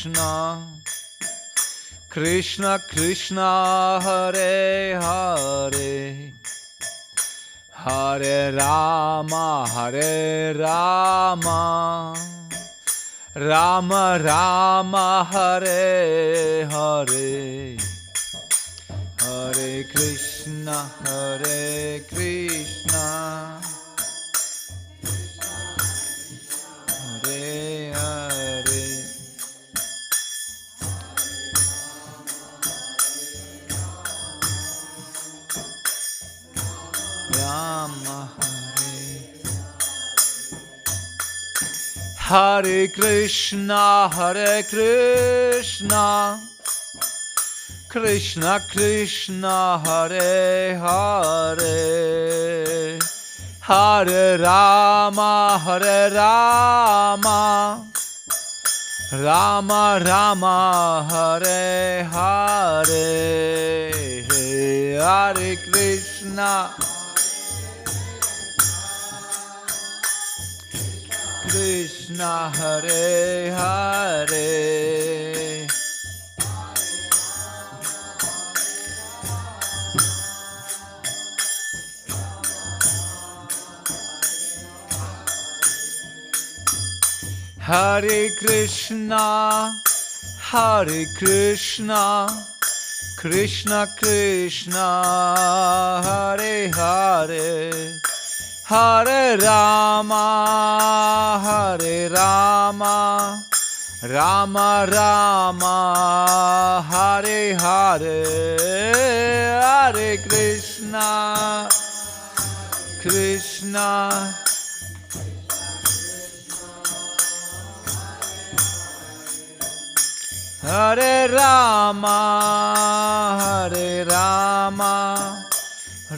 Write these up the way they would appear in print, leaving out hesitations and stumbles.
Krishna, Krishna Krishna Hare Hare, Hare Rama Hare Rama, Rama Rama Hare Hare, Hare Krishna Hare Krishna, Hare Hare. Rama Hare, Hare Krishna Hare Krishna, Krishna Krishna Hare Hare, Hare Rama Hare Rama, Rama Rama Hare Hare, Hare Krishna Krishna Hare Hare, Hare Krishna, Hare Krishna, Krishna Krishna, Hare Hare, Hare Rama, Hare Rama, Rama Rama, Hare Hare, Hare Krishna, Krishna, Hare Rama, Hare Rama,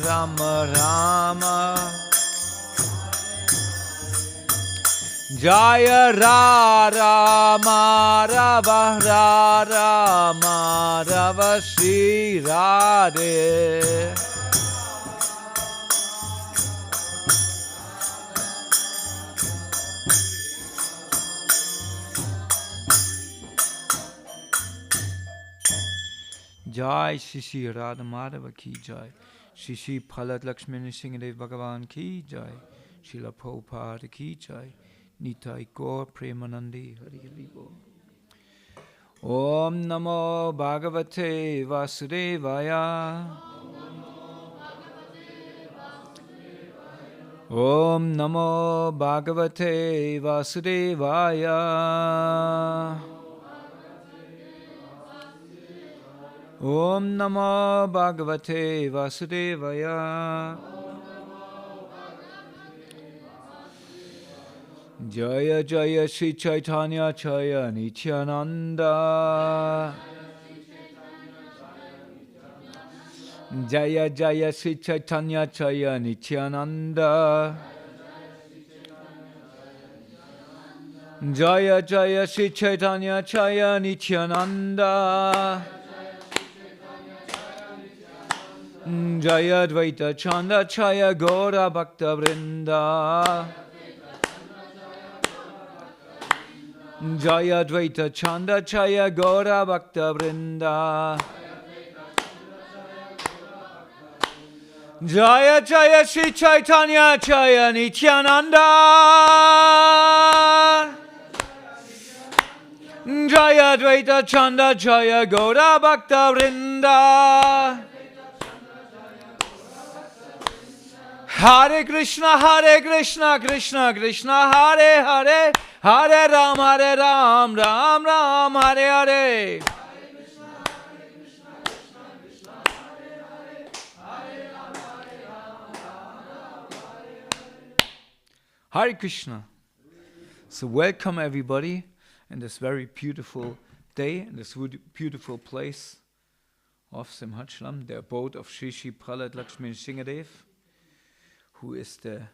Rama Rama, Jaya Rama Rava Rama Rava Shri Radhe, Jai Shri Radha Madhava ki Jai, Shri Prahlad Lakshmi Nrsimhadev Bhagavan ki Jai, Srila Prabhupada ki Jai, Nitai Gaur Premanandi Hari Hari Bol. Om Namo Bhagavate Vasudevaya, Om Namo Bhagavate Vasudevaya, Om Namo Bhagavate Vasudevaya, Jaya Jaya Sri Caitanya Jaya Nityananda, Jaya Jaya Sri Caitanya Jaya Nityananda, Jaya Jaya Sri Caitanya Jaya Nityananda, Jaya Dvaita Chanda Jaya Gaura Bhakta Vrinda, Jaya Dvaita Chanda Jaya Gaura Bhakta Vrinda, Jaya Jaya Sri Caitanya Jaya Nityananda, Jaya Dvaita Chanda Jaya Gaura Bhakta Vrinda, Hare Krishna, Krishna Krishna, Hare Hare, Hare Ram, Ram Ram, Hare Hare. Hare Krishna. So welcome everybody in this very beautiful day, in this beautiful place of Simhachalam, the abode of Shri Shri Prahlad Lakshmi Nrsimhadev, who is the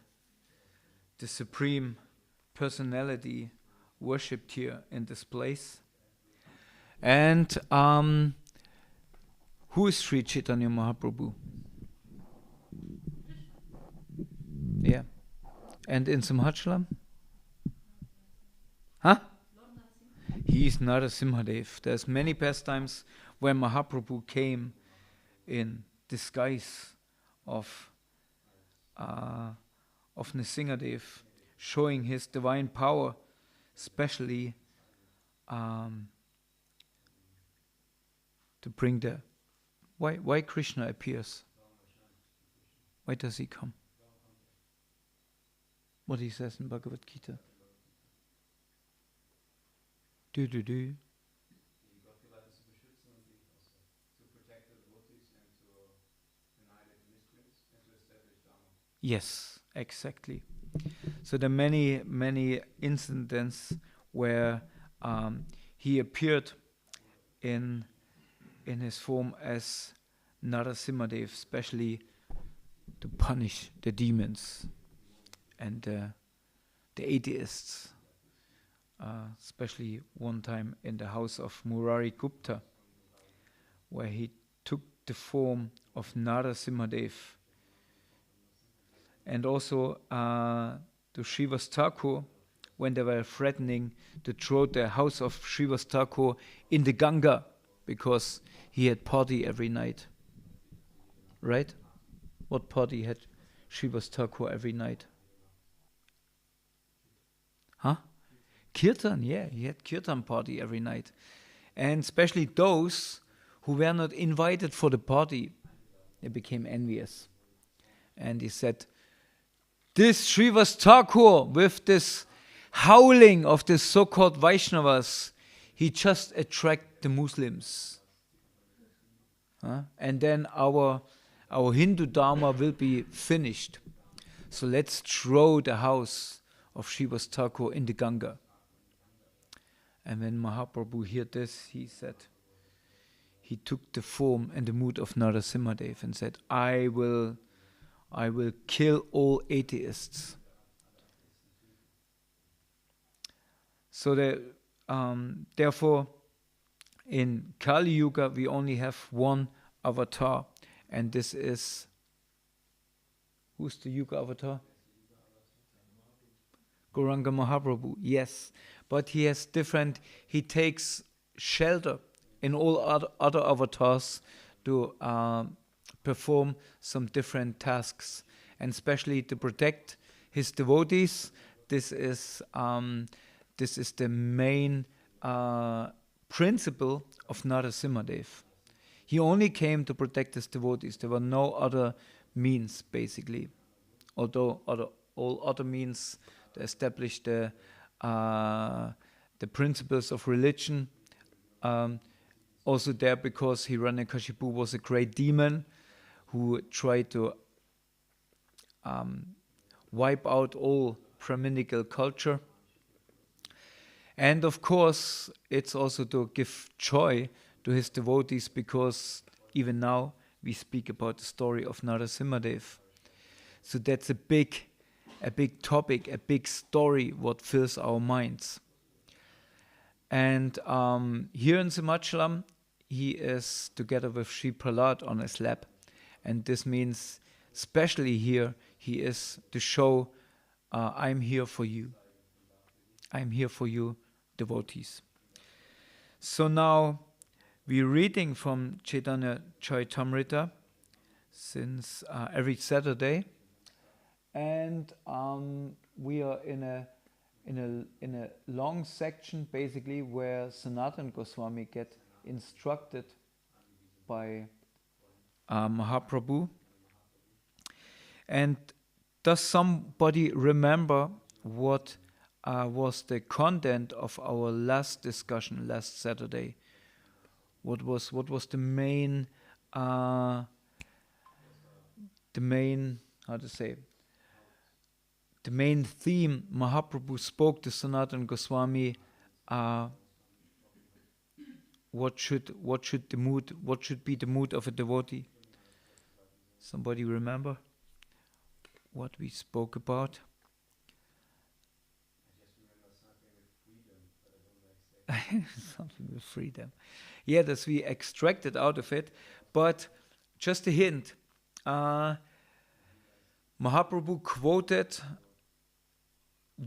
supreme personality worshipped here in this place. And who is Sri Chaitanya Mahaprabhu? Yeah. And in Simhachalam? Huh? he is not a Simhadev. There's many pastimes where Mahaprabhu came in disguise of Nrsingadev, showing his divine power, especially to bring the why Krishna appears. Why does he come? What he says in Bhagavad Gita. Du. Yes, exactly. So there are many incidents where he appeared in his form as Narasimhadev, especially to punish the demons and the atheists. Especially one time in the house of Murari Gupta, where he took the form of Narasimhadev. And also to Srivas Thakur, when they were threatening to throw the house of Srivas Thakur in the Ganga, because he had party every night. Right? What party had Srivas Thakur every night? Huh? Kirtan, yeah, he had Kirtan party every night. And especially those who were not invited for the party, they became envious. And he said, this Srivas Thakur, with this howling of the so-called Vaishnavas, he just attract the Muslims. And then our Hindu Dharma will be finished. So let's throw the house of Srivas Thakur in the Ganga. And when Mahaprabhu heard this, he took the form and the mood of Narasimhadev and said, I will kill all atheists. So therefore, in Kali Yuga, we only have one avatar, and this is, who's the Yuga avatar? Gauranga Mahaprabhu, yes. But he takes shelter in all other avatars to perform some different tasks, and especially to protect his devotees. This is the main principle of Narasimhadev. He only came to protect his devotees. There were no other means, basically. Although all other means to establish the principles of religion, also there because Hiranyakashipu was a great demon who tried to wipe out all Brahminical culture. And of course, it's also to give joy to his devotees, because even now we speak about the story of Narasimhadev. So that's a big topic, a big story what fills our minds. And here in Simachalam, he is together with Sri Prahlad on his lap. And this means, especially here, he is to show, I'm here for you. I'm here for you, devotees. So now we're reading from Caitanya Caritamrita since every Saturday. And we are in a long section, basically, where Sanatana Goswami get instructed by Mahaprabhu. And does somebody remember what was the content of our last discussion last Saturday? What was the main how to say? The main theme Mahaprabhu spoke to Sanatana Goswami. What should be the mood of a devotee? Somebody remember what we spoke about? Something with freedom. Yeah, that's we extracted out of it. But just a hint. Mahaprabhu quoted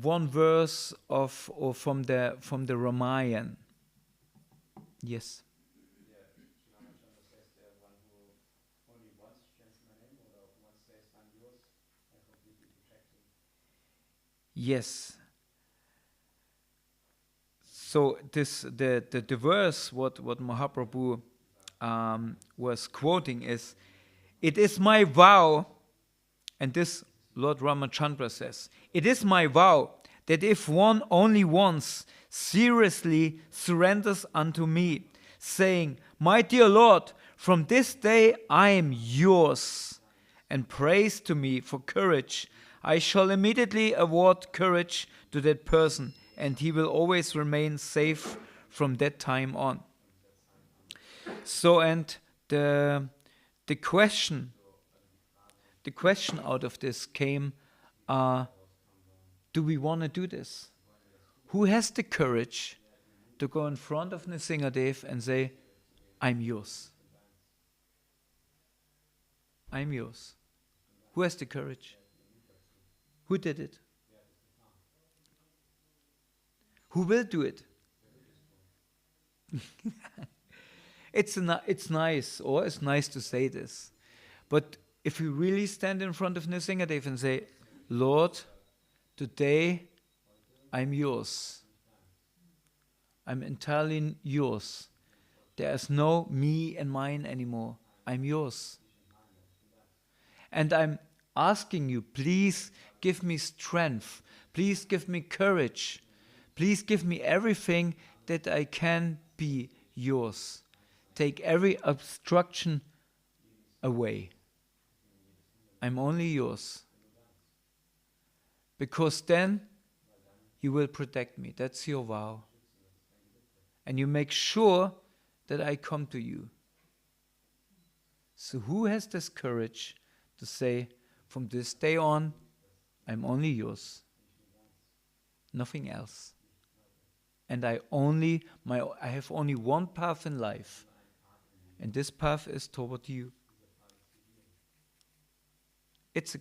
one verse from the Ramayana, Yes. Yes. So the verse what Mahaprabhu was quoting is, "It is my vow," and this Lord Ramachandra says, "It is my vow that if one only once seriously surrenders unto me, saying, 'My dear Lord, from this day I am yours,' and prays to me for courage, I shall immediately award courage to that person, and he will always remain safe from that time on." So, and the question out of this came, do we want to do this? Who has the courage to go in front of Nrsingadev and say, "I'm yours"? I'm yours. Who has the courage? Who did it? Who will do it? It's nice, or it's nice to say this. But if we really stand in front of Nrsingadev and say, "Lord, today I'm yours. I'm entirely yours. There is no me and mine anymore. I'm yours. And I'm asking you, please give me strength. Please give me courage. Please give me everything that I can be yours. Take every obstruction away. I'm only yours. Because then you will protect me." That's your vow. And you make sure that I come to you. So who has this courage to say, "From this day on, I'm only yours. Nothing else. And I have only one path in life. And this path is toward you." It's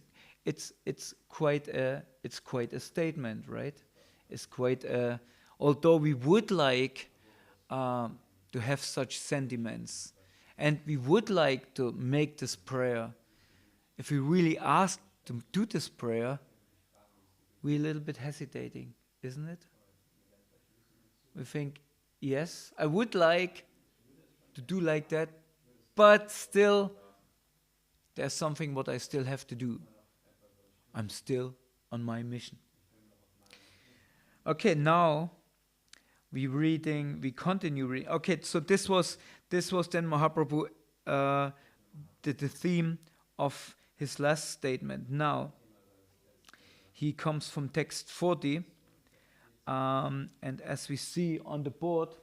quite a statement, right? It's quite a, although we would like to have such sentiments, and we would like to make this prayer. If we really ask to do this prayer, we're a little bit hesitating, isn't it? We think, yes, I would like to do like that, but still, there's something what I still have to do. I'm still on my mission. Okay, now we continue reading. Okay, so this was then Mahaprabhu, the theme of his last statement. Now he comes from text 40, and as we see on the board,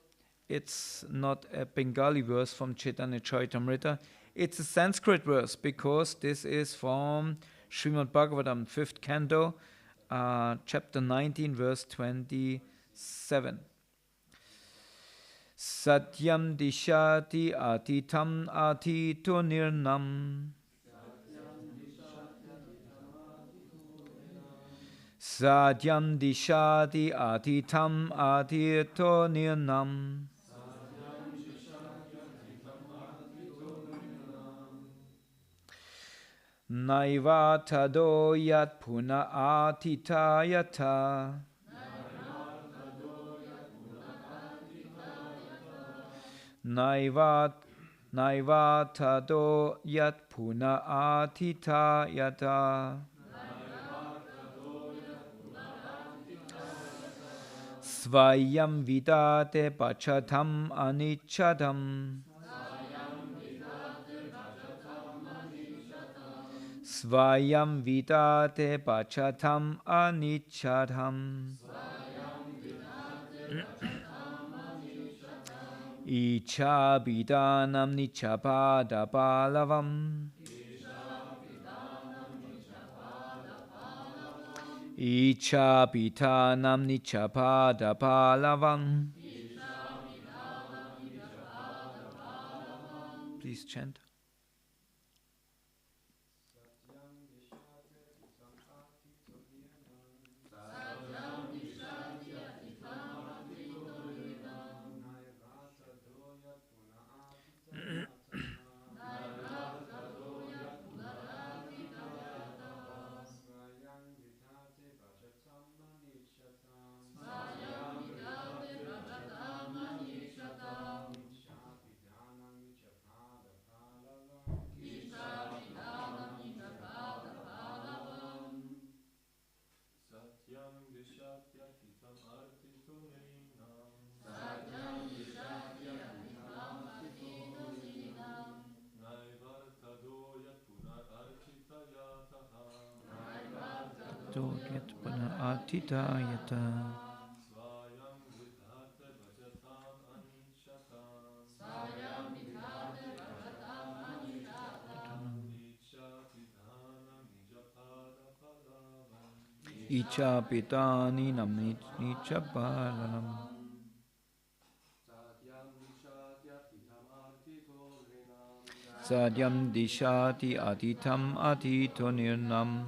it's not a Bengali verse from Chaitanya Caritamrita. It's a Sanskrit verse, because this is from Srimad-Bhagavatam, 5th canto, chapter 19, verse 27. Satyam dishati atitam atito nirnam. Satyam dishati atitam atito nirnam. Naiva tado yat puna atitayata. Naiva tado yat puna atitayata. Svayam vidate pachatam anichatam. Svayam vidate pachatam anichatam. Icha bidanam nichapada palavam. Icha bidanam nichapada palavam. Please chant. to yat puna atita yata. Icha pitani nam nicha palanam. Sadyam dishati atitam atito nirnam.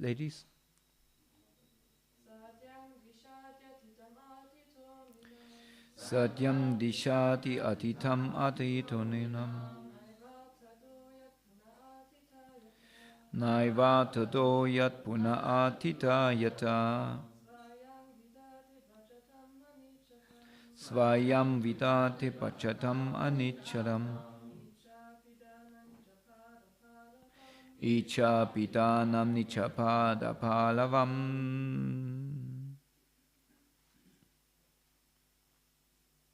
Ladies? Satyam dishati atitam atitoninam. Naiva tado yat puna atita yata. Svayam vidate pachatam anicharam. Icha pitanam nichapada palavam.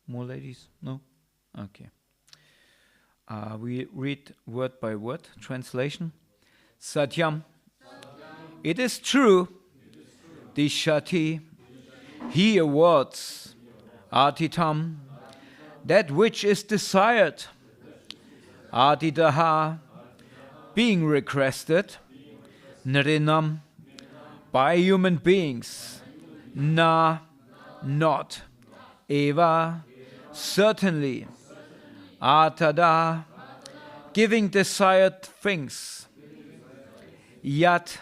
More ladies? No? Okay. We read word by word. Translation. Satyam. It is true. Dishati. He awards. Atitam. That which is desired. Atidaha. Being requested. Nrinam. By human beings. Na. Not. Eva. Certainly. Atada. Giving desired things. Yat.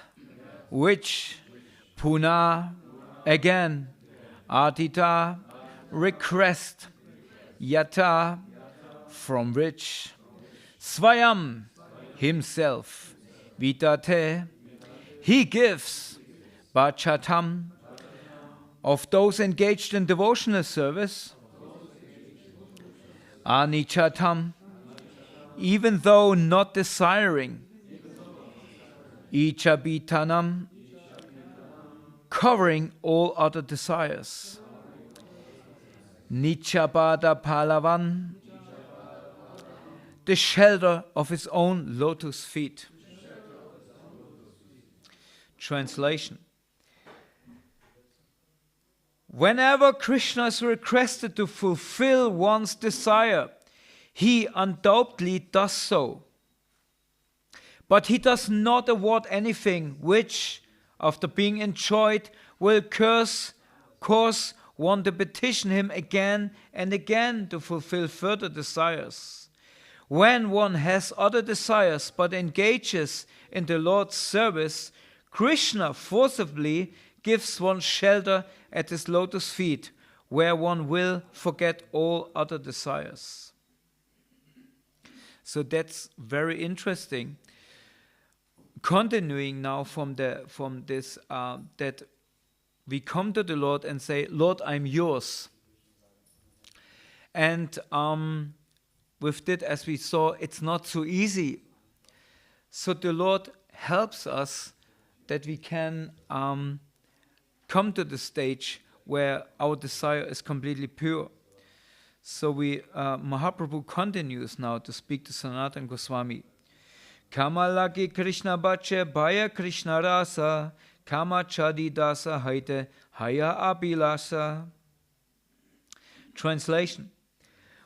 Which. Puna. Again. Atita. Request. Yata. From which. Svayam. Himself. Vitate. He gives. Bachatam. Of those engaged in devotional service. Anichatam. Even though not desiring. Ichabitanam. Covering all other desires. Nichabada palavan. The shelter of his own lotus feet. Translation. Whenever Krishna is requested to fulfill one's desire, he undoubtedly does so. But he does not award anything which, after being enjoyed, will cause one to petition him again and again to fulfill further desires. When one has other desires but engages in the Lord's service, Krishna forcibly gives one shelter at his lotus feet, where one will forget all other desires. So that's very interesting. Continuing now from this, that we come to the Lord and say, Lord, I'm yours. And with that, as we saw, it's not so easy. So the Lord helps us that we can come to the stage where our desire is completely pure. So Mahaprabhu continues now to speak to Sanatana Goswami. Kamalaki Krishna bache bhaya Krishna rasa, kama chadi dasa haite haya abhilasa. Translation.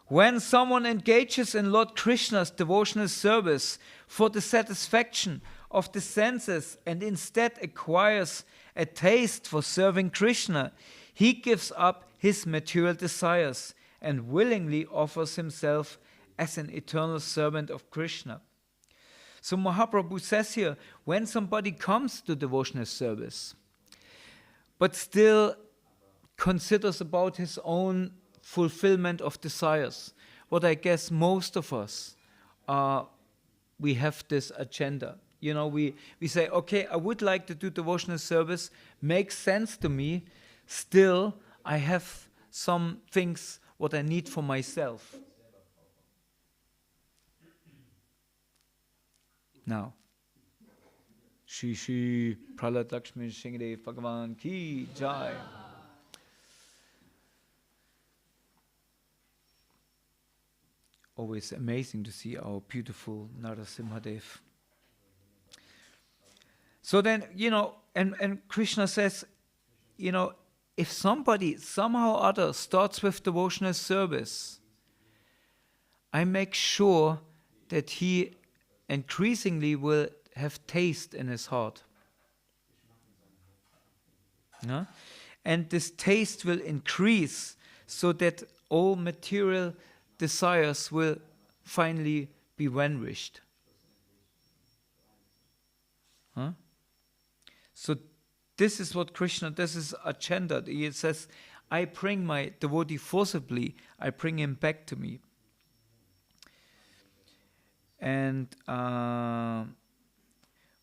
When someone engages in Lord Krishna's devotional service for the satisfaction of the senses and instead acquires a taste for serving Krishna, he gives up his material desires and willingly offers himself as an eternal servant of Krishna. So Mahaprabhu says here, when somebody comes to devotional service, but still considers about his own fulfillment of desires, what I guess most of us, we have this agenda. You know, we say, okay, I would like to do devotional service, makes sense to me, still I have some things what I need for myself. Now, Shri Shri Prahlad Lakshmi Shingadev Bhagavan Ki Jai. Always amazing to see our beautiful Narasimhadev. So then, and Krishna says, if somebody somehow or other starts with devotional service, I make sure that he increasingly will have taste in his heart. Yeah? And this taste will increase so that all material desires will finally be vanquished. Huh? So this is what Krishna, this is agenda. He says, I bring my devotee forcibly, I bring him back to me. And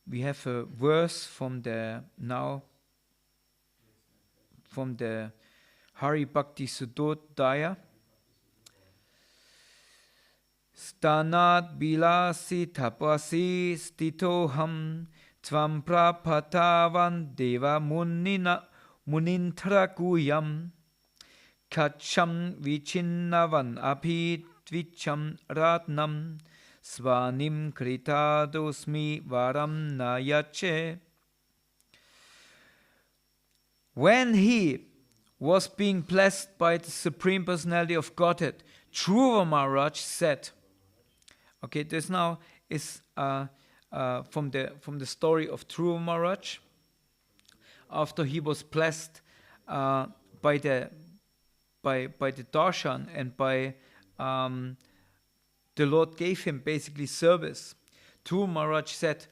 we have a verse from the Hari Bhakti Sudodaya. Stanat bilasi tapasi stitoham tvam prapatavan deva munintra guyam kacham vichinnavan api tvicham ratnam svanim kritadosmi varam nayache. When he was being blessed by the Supreme Personality of Godhead, Dhruva Maharaj said, okay, this now is from the story of Dhruva Maharaj. After he was blessed by the darshan and by the Lord gave him basically service. Dhruva Maharaj said,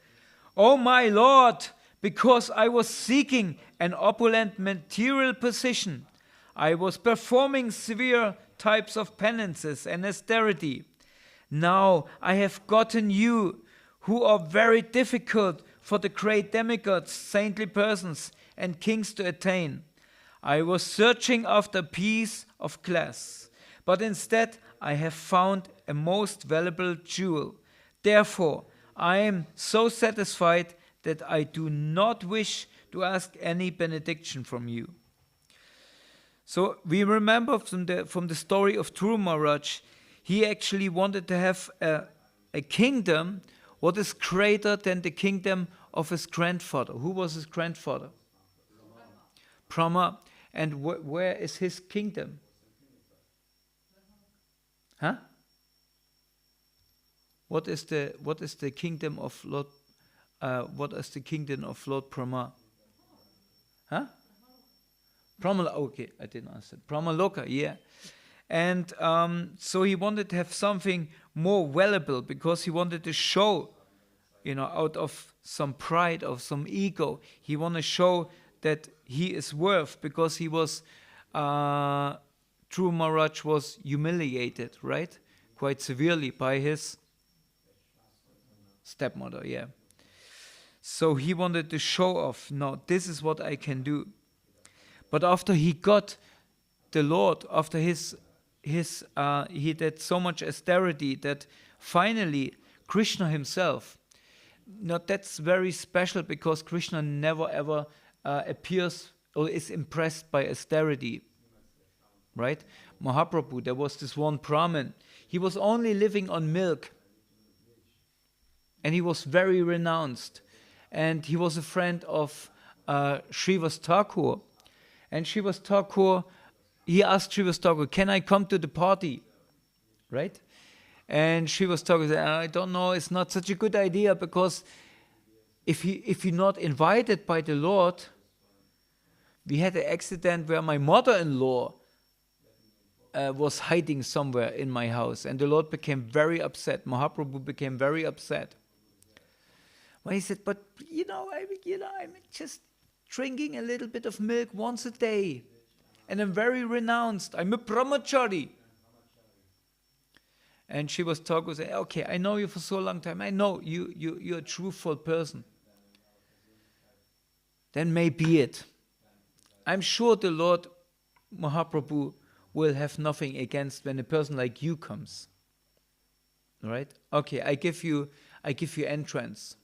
"Oh my Lord, because I was seeking an opulent material position, I was performing severe types of penances and austerity. Now I have gotten you, who are very difficult for the great demigods, saintly persons, and kings to attain. I was searching after peace of class, but instead I have found a most valuable jewel. Therefore, I am so satisfied that I do not wish to ask any benediction from you." So we remember from the story of Dhruva Maharaj, he actually wanted to have a kingdom what is greater than the kingdom of his grandfather. Who was his grandfather? Brahma. And where is his kingdom? Huh? What is the kingdom of Lord? What is the kingdom of Lord Brahma? Huh? Brahmaloka. Okay, I didn't understand. Brahmaloka, yeah. And so he wanted to have something more valuable because he wanted to show, out of some pride, of some ego, he wanted to show that he is worth, because he was, Dhruva Maharaj was humiliated, right? Quite severely by his stepmother, yeah. So he wanted to show off, no, this is what I can do. But after he got the Lord, after he did so much austerity that finally Krishna himself, that's very special, because Krishna never ever appears or is impressed by austerity, right? Mahaprabhu, there was this one Brahmin, he was only living on milk, and he was very renounced, and he was a friend of Srivas Thakur, and Srivas Thakur, he asked Srivas Thakur, "Can I come to the party?" Right? And Srivas Thakur said, "I don't know, it's not such a good idea, because if you're not invited by the Lord," we had an accident where my mother-in-law was hiding somewhere in my house, and the Lord became very upset. Mahaprabhu became very upset. Well, he said, "But I'm just drinking a little bit of milk once a day, and I'm very renounced. I'm a brahmachari." And she was talking, saying, "Okay, I know you for so long time. I know you're a truthful person. Then may be it. I'm sure the Lord Mahaprabhu will have nothing against when a person like you comes. Right? Okay, I give you entrance.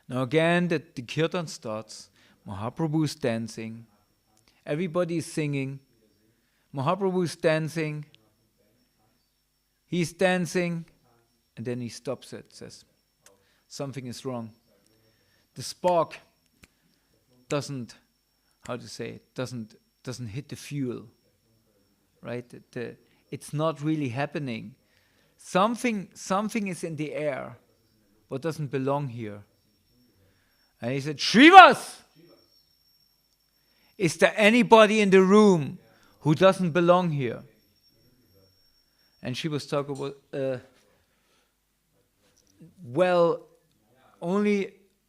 Now again, the kirtan starts. Mahaprabhu is dancing. Everybody is singing. Mahaprabhu is dancing. He's dancing. And then he stops it, says, something is wrong. The spark doesn't hit the fuel. Right? It's not really happening. Something is in the air, but doesn't belong here. And he said, Shrivas! Is there anybody in the room who doesn't belong here? And she was talking about,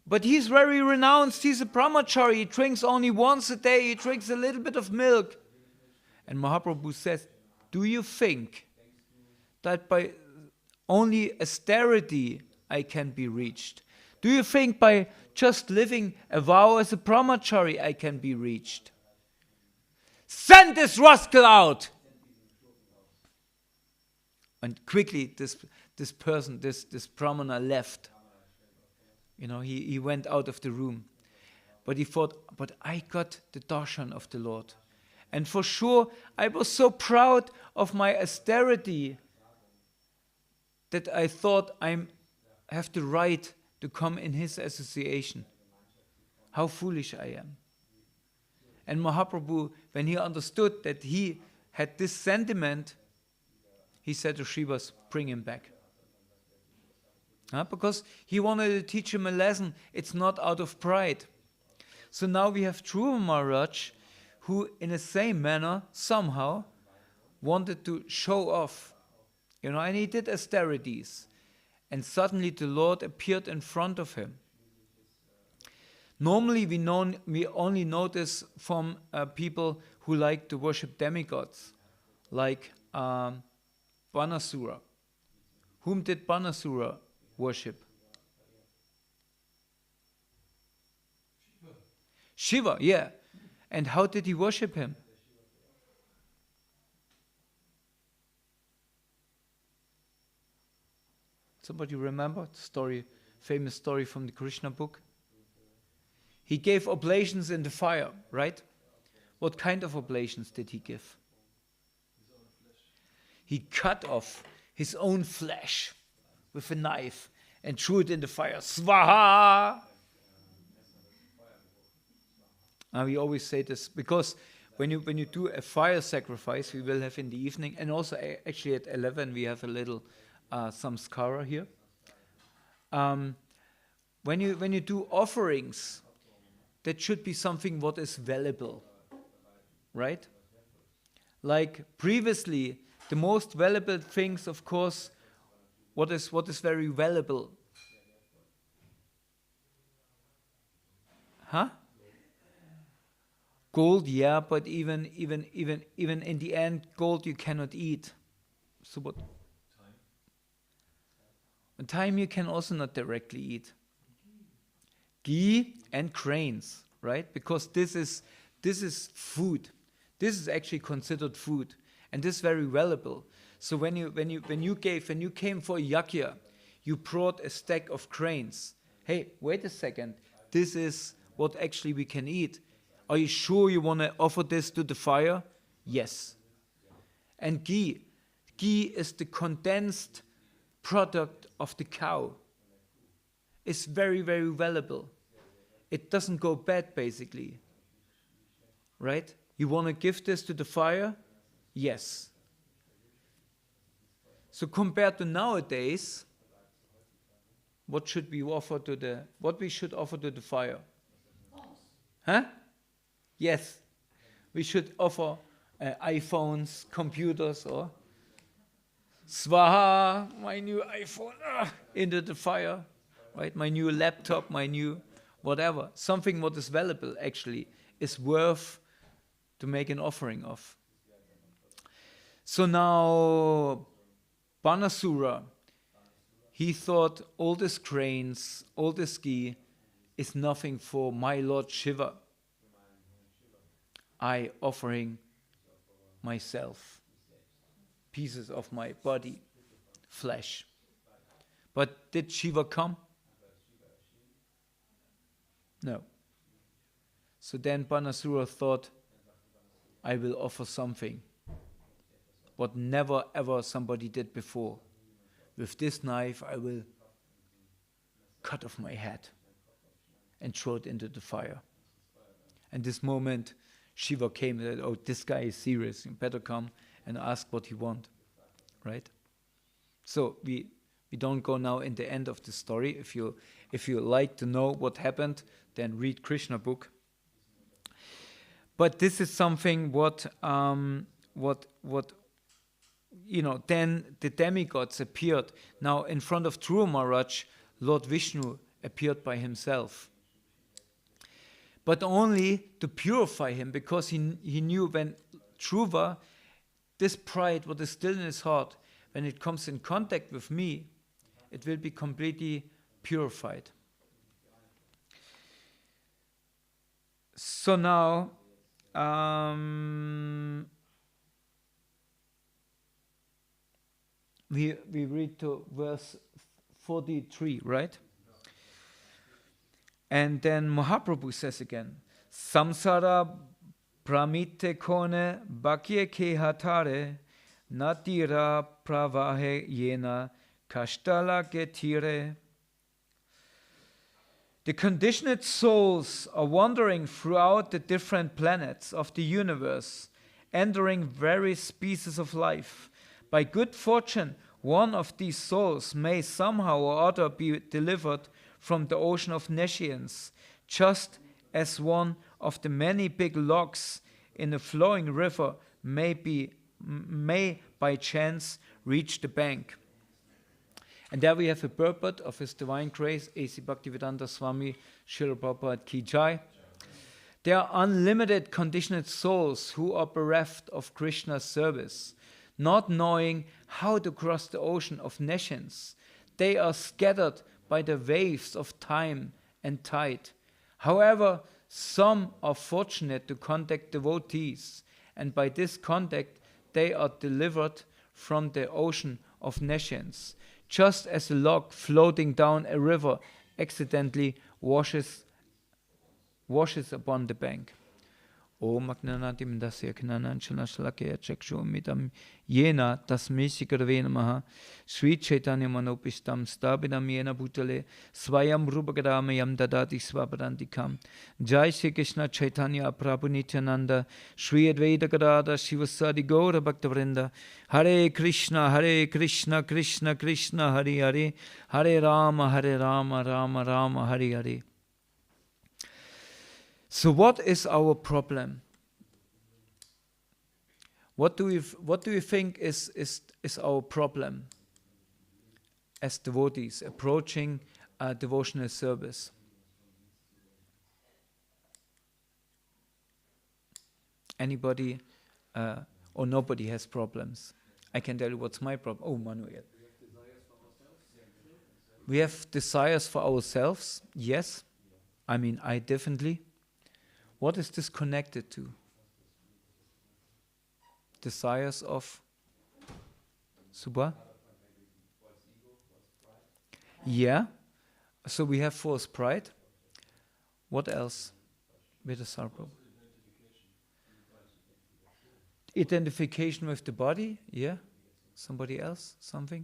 but he's very renounced, he's a brahmachari, he drinks only once a day, he drinks a little bit of milk. And Mahaprabhu says, do you think that by only austerity I can be reached? Do you think by just living a vow as a brahmachari I can be reached? Send this rascal out! And quickly this person, this brahmana left. He went out of the room. But he thought, but I got the darshan of the Lord. And for sure, I was so proud of my austerity that I thought I have the right to come in his association. How foolish I am. And Mahaprabhu, when he understood that he had this sentiment, he said to Shrivas, bring him back. Because he wanted to teach him a lesson. It's not out of pride. So now we have Dhruva Maharaj, who in the same manner, somehow, wanted to show off. And he did austerities. And suddenly the Lord appeared in front of him. Normally we only know this from people who like to worship demigods, like Banasura. Whom did Banasura worship? Shiva, yeah. And how did he worship him? Somebody remember the story, famous story from the Krishna book? He gave oblations in the fire, right? What kind of oblations did he give? He cut off his own flesh with a knife and threw it in the fire. Swaha! We always say this because when you do a fire sacrifice, we will have in the evening, and also actually at 11 we have a little samskara here. When you do offerings, that should be something what is valuable, right? Like previously, the most valuable things, of course, what is very valuable? Gold, yeah, but even in the end, gold you cannot eat. So what? Time you can also not directly eat. Ghee and grains, right? Because this is food. This is actually considered food, and this is very valuable. So when you came for a yajna, you brought a stack of grains. Hey, wait a second. This is what actually we can eat. Are you sure you want to offer this to the fire? Yes. And ghee is the condensed product of the cow. It's very, very valuable. It doesn't go bad, basically. Right? You want to give this to the fire? Yes. So compared to nowadays, what we should offer to the fire? Yes. We should offer iPhones, computers, or Swaha, my new iPhone, into the fire, right? My new laptop, my new whatever. Something what is valuable, actually, is worth to make an offering of. So now, Banasura, he thought all these grains, all this ghee is nothing for my Lord Shiva. I offering myself, pieces of my body, flesh. But did Shiva come? No. So then Banasura thought, I will offer something what never ever somebody did before. With this knife I will cut off my head and throw it into the fire. And this moment Shiva came and said, oh, this guy is serious, you better come and ask what he wants. Right? So we don't go now in the end of the story. If you like to know what happened, then read Krishna book. But this is something what then the demigods appeared. Now in front of Dhruva Maharaj, Lord Vishnu appeared by himself. But only to purify him, because he knew when Dhruva, this pride, what is still in his heart, when it comes in contact with me, it will be completely purified. So now, we read to verse 43, right? And then Mahaprabhu says again, Samsara pramite kone bakye ke hatare natira pravahe yena kashtala getire. The conditioned souls are wandering throughout the different planets of the universe, entering various species of life. By good fortune, one of these souls may somehow or other be delivered from the ocean of nescience, just as one of the many big logs in a flowing river may by chance reach the bank. And there we have a purport of His Divine Grace, A.C. Bhaktivedanta Swami Srila Prabhupada Ki Jai. There are unlimited conditioned souls who are bereft of Krishna's service, not knowing how to cross the ocean of nescience. They are scattered by the waves of time and tide. However, some are fortunate to contact devotees, and by this contact they are delivered from the ocean of nescience, just as a log floating down a river accidentally washes upon the bank. Om Agnanatim Dasya Knanan Chanashlakaya Chakshumitam Yena Tasmisikarve Namaha Sri Caitanya Manopistam Stabidam Yena Bhutale Swayam Rupagadamayam Dadati Swapadantikam Jai Sri Krishna Chaitanya Prabhu Nityananda Sri Advaita Gadada Shivasadi Gaura Bhaktavrinda Hare Krishna Krishna Krishna Hare Hare Hare Rama Rama Rama Hare Hare. So what is our problem? What do you think is our problem as devotees approaching devotional service? Anybody or nobody has problems? I can tell you what's my problem. Oh, Manuel. We have desires for ourselves, yes. I mean, I definitely. What is this connected to? Desires of Subha? Yeah. So we have false pride. What else? With the sorrow. Identification with the body. Yeah. Somebody else? Something?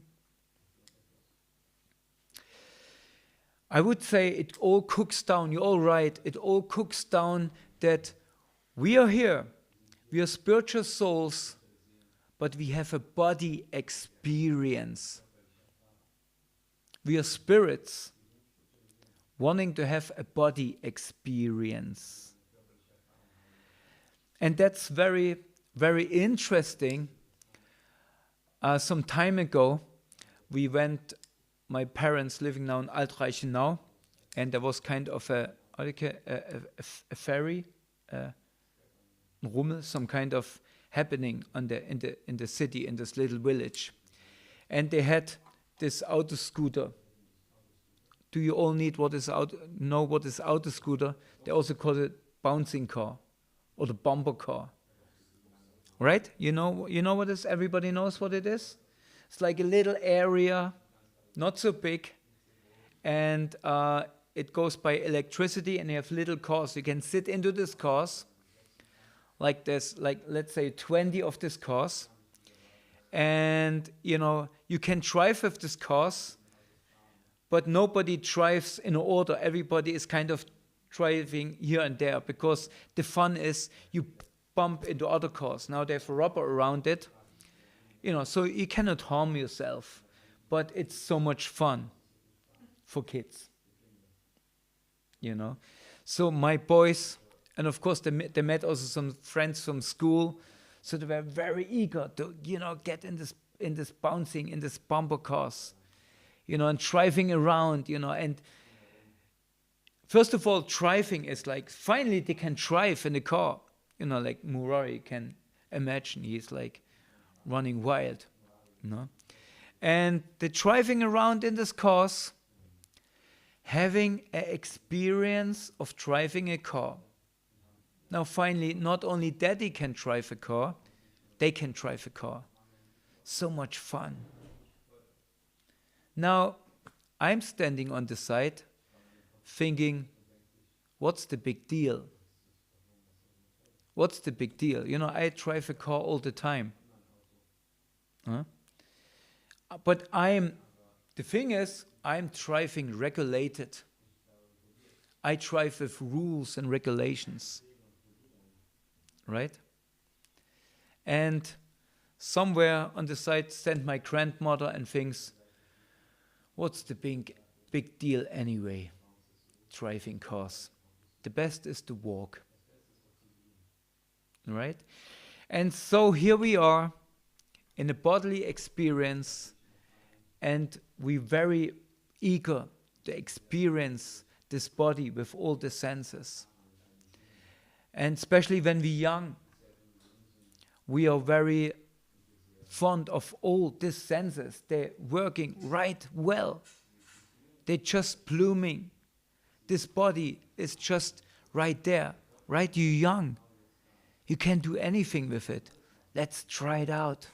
I would say it all cooks down, you're all right, it all cooks down that we are here, we are spiritual souls, but we have a body experience. We are spirits wanting to have a body experience. And that's very, very interesting. Some time ago, we went, my parents living now in Altreichenau, and there was kind of a ferry, Rummel, some kind of happening in the city, in this little village. And they had this auto scooter. Do you all know what is auto scooter? They also call it bouncing car or the bumper car. Right? You know what is? Everybody knows what it is? It's like a little area, not so big, and it goes by electricity, and you have little cars. You can sit into this cars, like this, like let's say 20 of these cars, and you can drive with these cars, but nobody drives in order. Everybody is kind of driving here and there, because the fun is you bump into other cars. Now they have rubber around it, so you cannot harm yourself, but it's so much fun for kids. So my boys, and of course they met also some friends from school, so they were very eager to get in this bouncing, in this bumper cars, and driving around, and first of all, driving is like, finally they can drive in the car. Like Murari can imagine, he's like running wild, And they're driving around in these cars, having an experience of driving a car. Now finally, not only daddy can drive a car, they can drive a car. So much fun. Now, I'm standing on the side thinking, what's the big deal? What's the big deal? I drive a car all the time. But the thing is, I'm driving regulated. I drive with rules and regulations. Right? And somewhere on the side stand my grandmother and thinks, what's the big deal anyway? Driving cars. The best is to walk. Right? And so here we are in a bodily experience, and we're very eager to experience this body with all the senses. And especially when we're young, we are very fond of all these senses. They're working right well. They're just blooming. This body is just right there, right? You're young. You can't do anything with it. Let's try it out.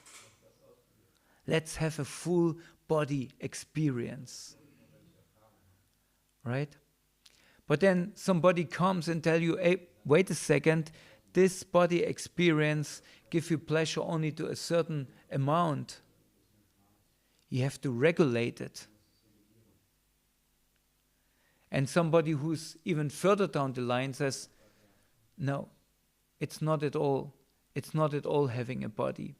Let's have a full body experience. Right? But then somebody comes and tell you, hey, wait a second, this body experience gives you pleasure only to a certain amount. You have to regulate it. And somebody who's even further down the line says, no, it's not at all having a body.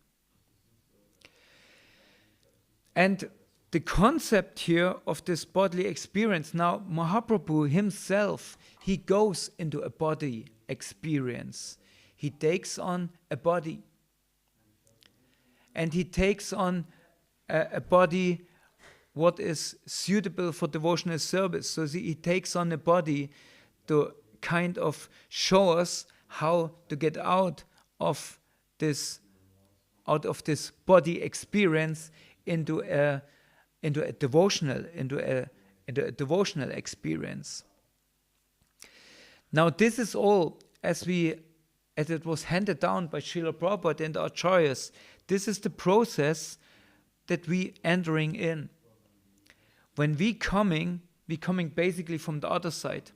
And the concept here of this bodily experience, now Mahaprabhu himself, he goes into a body experience. He takes on a body. And he takes on a body what is suitable for devotional service. So he takes on a body to kind of show us how to get out of this body experience into a devotional experience. Now this is all as it was handed down by Srila Prabhupada and the Acharyas. This is the process that we entering in. When we coming basically from the other side.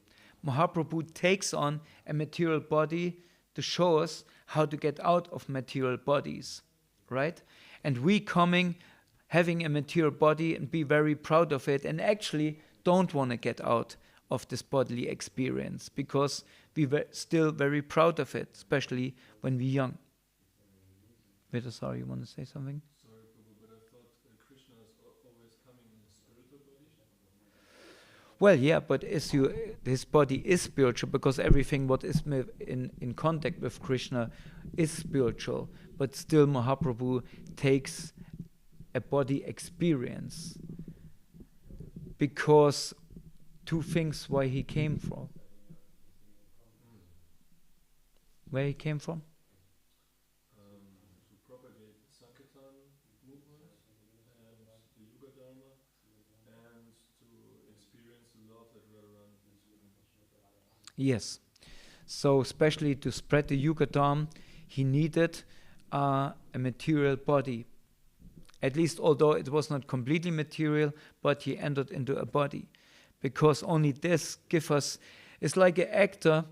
Mahaprabhu takes on a material body to show us how to get out of material bodies, right? And we coming, having a material body and be very proud of it, and actually don't want to get out of this bodily experience because we were still very proud of it, especially when we're young. Vedasari, you want to say something? Sorry, Prabhu, but I thought Krishna is always coming in a spiritual body. Well, yeah, but his body is spiritual because everything what is in contact with Krishna is spiritual. But still, Mahaprabhu takes a body experience because two things why he came from. Where he came from? To propagate the Sankirtan movement and the Yuga Dharma, and to experience the love that Radharani is. Yes. So especially to spread the Yucatan, he needed a material body. At least, although it was not completely material, but he entered into a body. Because only this gives us, it's like an actor,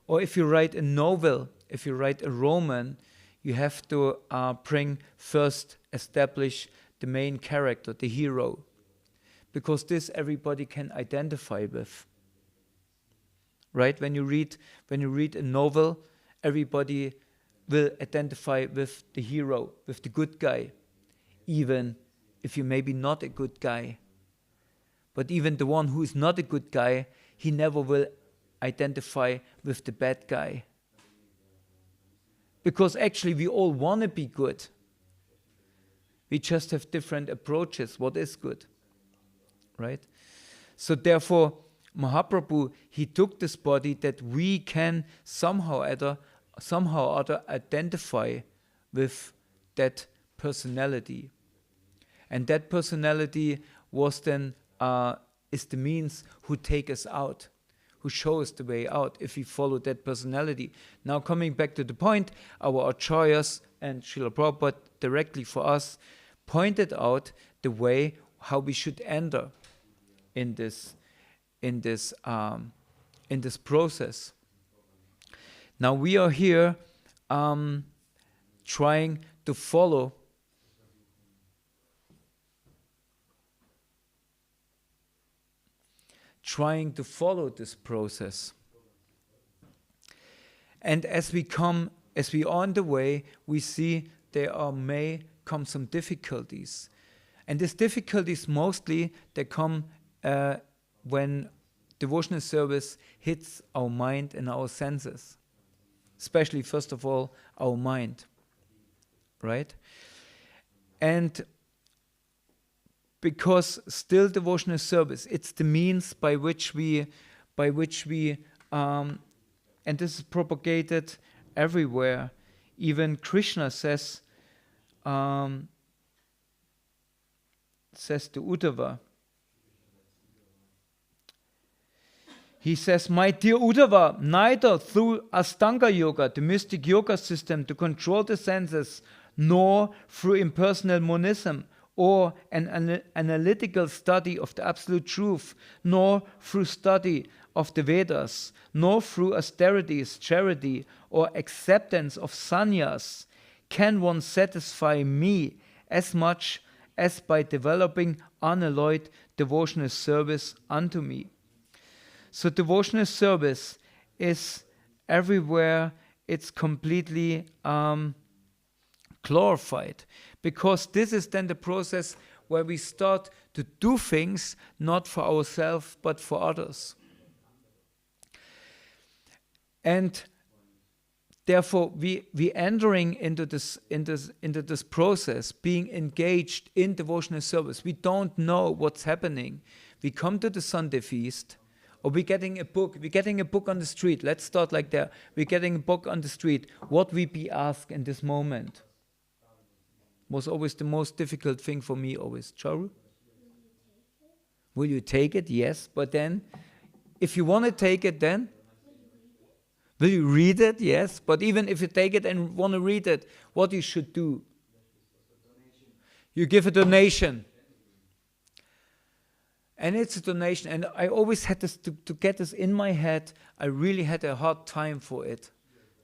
or if you write a novel, if you write a roman, you have to establish the main character, the hero. Because this everybody can identify with. Right? When you read a novel, everybody will identify with the hero, with the good guy. Even if you maybe not a good guy. But even the one who is not a good guy, he never will identify with the bad guy. Because actually we all want to be good. We just have different approaches. What is good? Right? So therefore, Mahaprabhu, he took this body that we can somehow or other identify with that personality. And that personality was then is the means who take us out, who show us the way out if we follow that personality. Now coming back to the point, our acharyas and Srila Prabhupada directly for us pointed out the way how we should enter in this process. Now we are here trying to follow this process. And as we are on the way, we see there may come some difficulties. And these difficulties mostly, they come when devotional service hits our mind and our senses. Especially, first of all, our mind. Right? And because still devotional service, it's the means by which we and this is propagated everywhere. Even Krishna says to Uddhava, he says, "My dear Uddhava, neither through Astanga Yoga, the mystic yoga system to control the senses, nor through impersonal monism, or an analytical study of the absolute truth, nor through study of the Vedas, nor through austerities, charity, or acceptance of sannyas, can one satisfy me as much as by developing unalloyed devotional service unto me." So devotional service is everywhere, it's completely glorified. Because this is then the process where we start to do things not for ourselves but for others. And therefore we entering into this process, being engaged in devotional service. We don't know what's happening. We come to the Sunday feast, or we're getting a book on the street. Let's start like that. We're getting a book on the street. What we be asked in this moment was always the most difficult thing for me always. Charu? Will you take it? Yes. But then, if you want to take it, then? Will you read it? Yes. But even if you take it and want to read it, what you should do? You give a donation. And it's a donation. And I always had this, to get this in my head, I really had a hard time for it,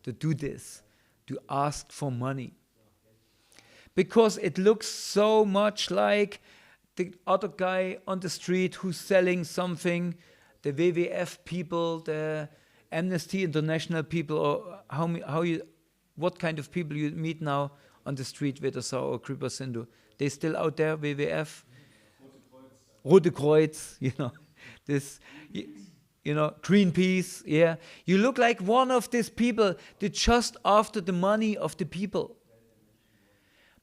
to do this, to ask for money. Because it looks so much like the other guy on the street who's selling something, the WWF people, the Amnesty International people, or what kind of people you meet now on the street, Vedasa or Kripa Sindhu. They still out there, WWF? Rote Kreuz, Greenpeace, yeah. You look like one of these people that just after the money of the people.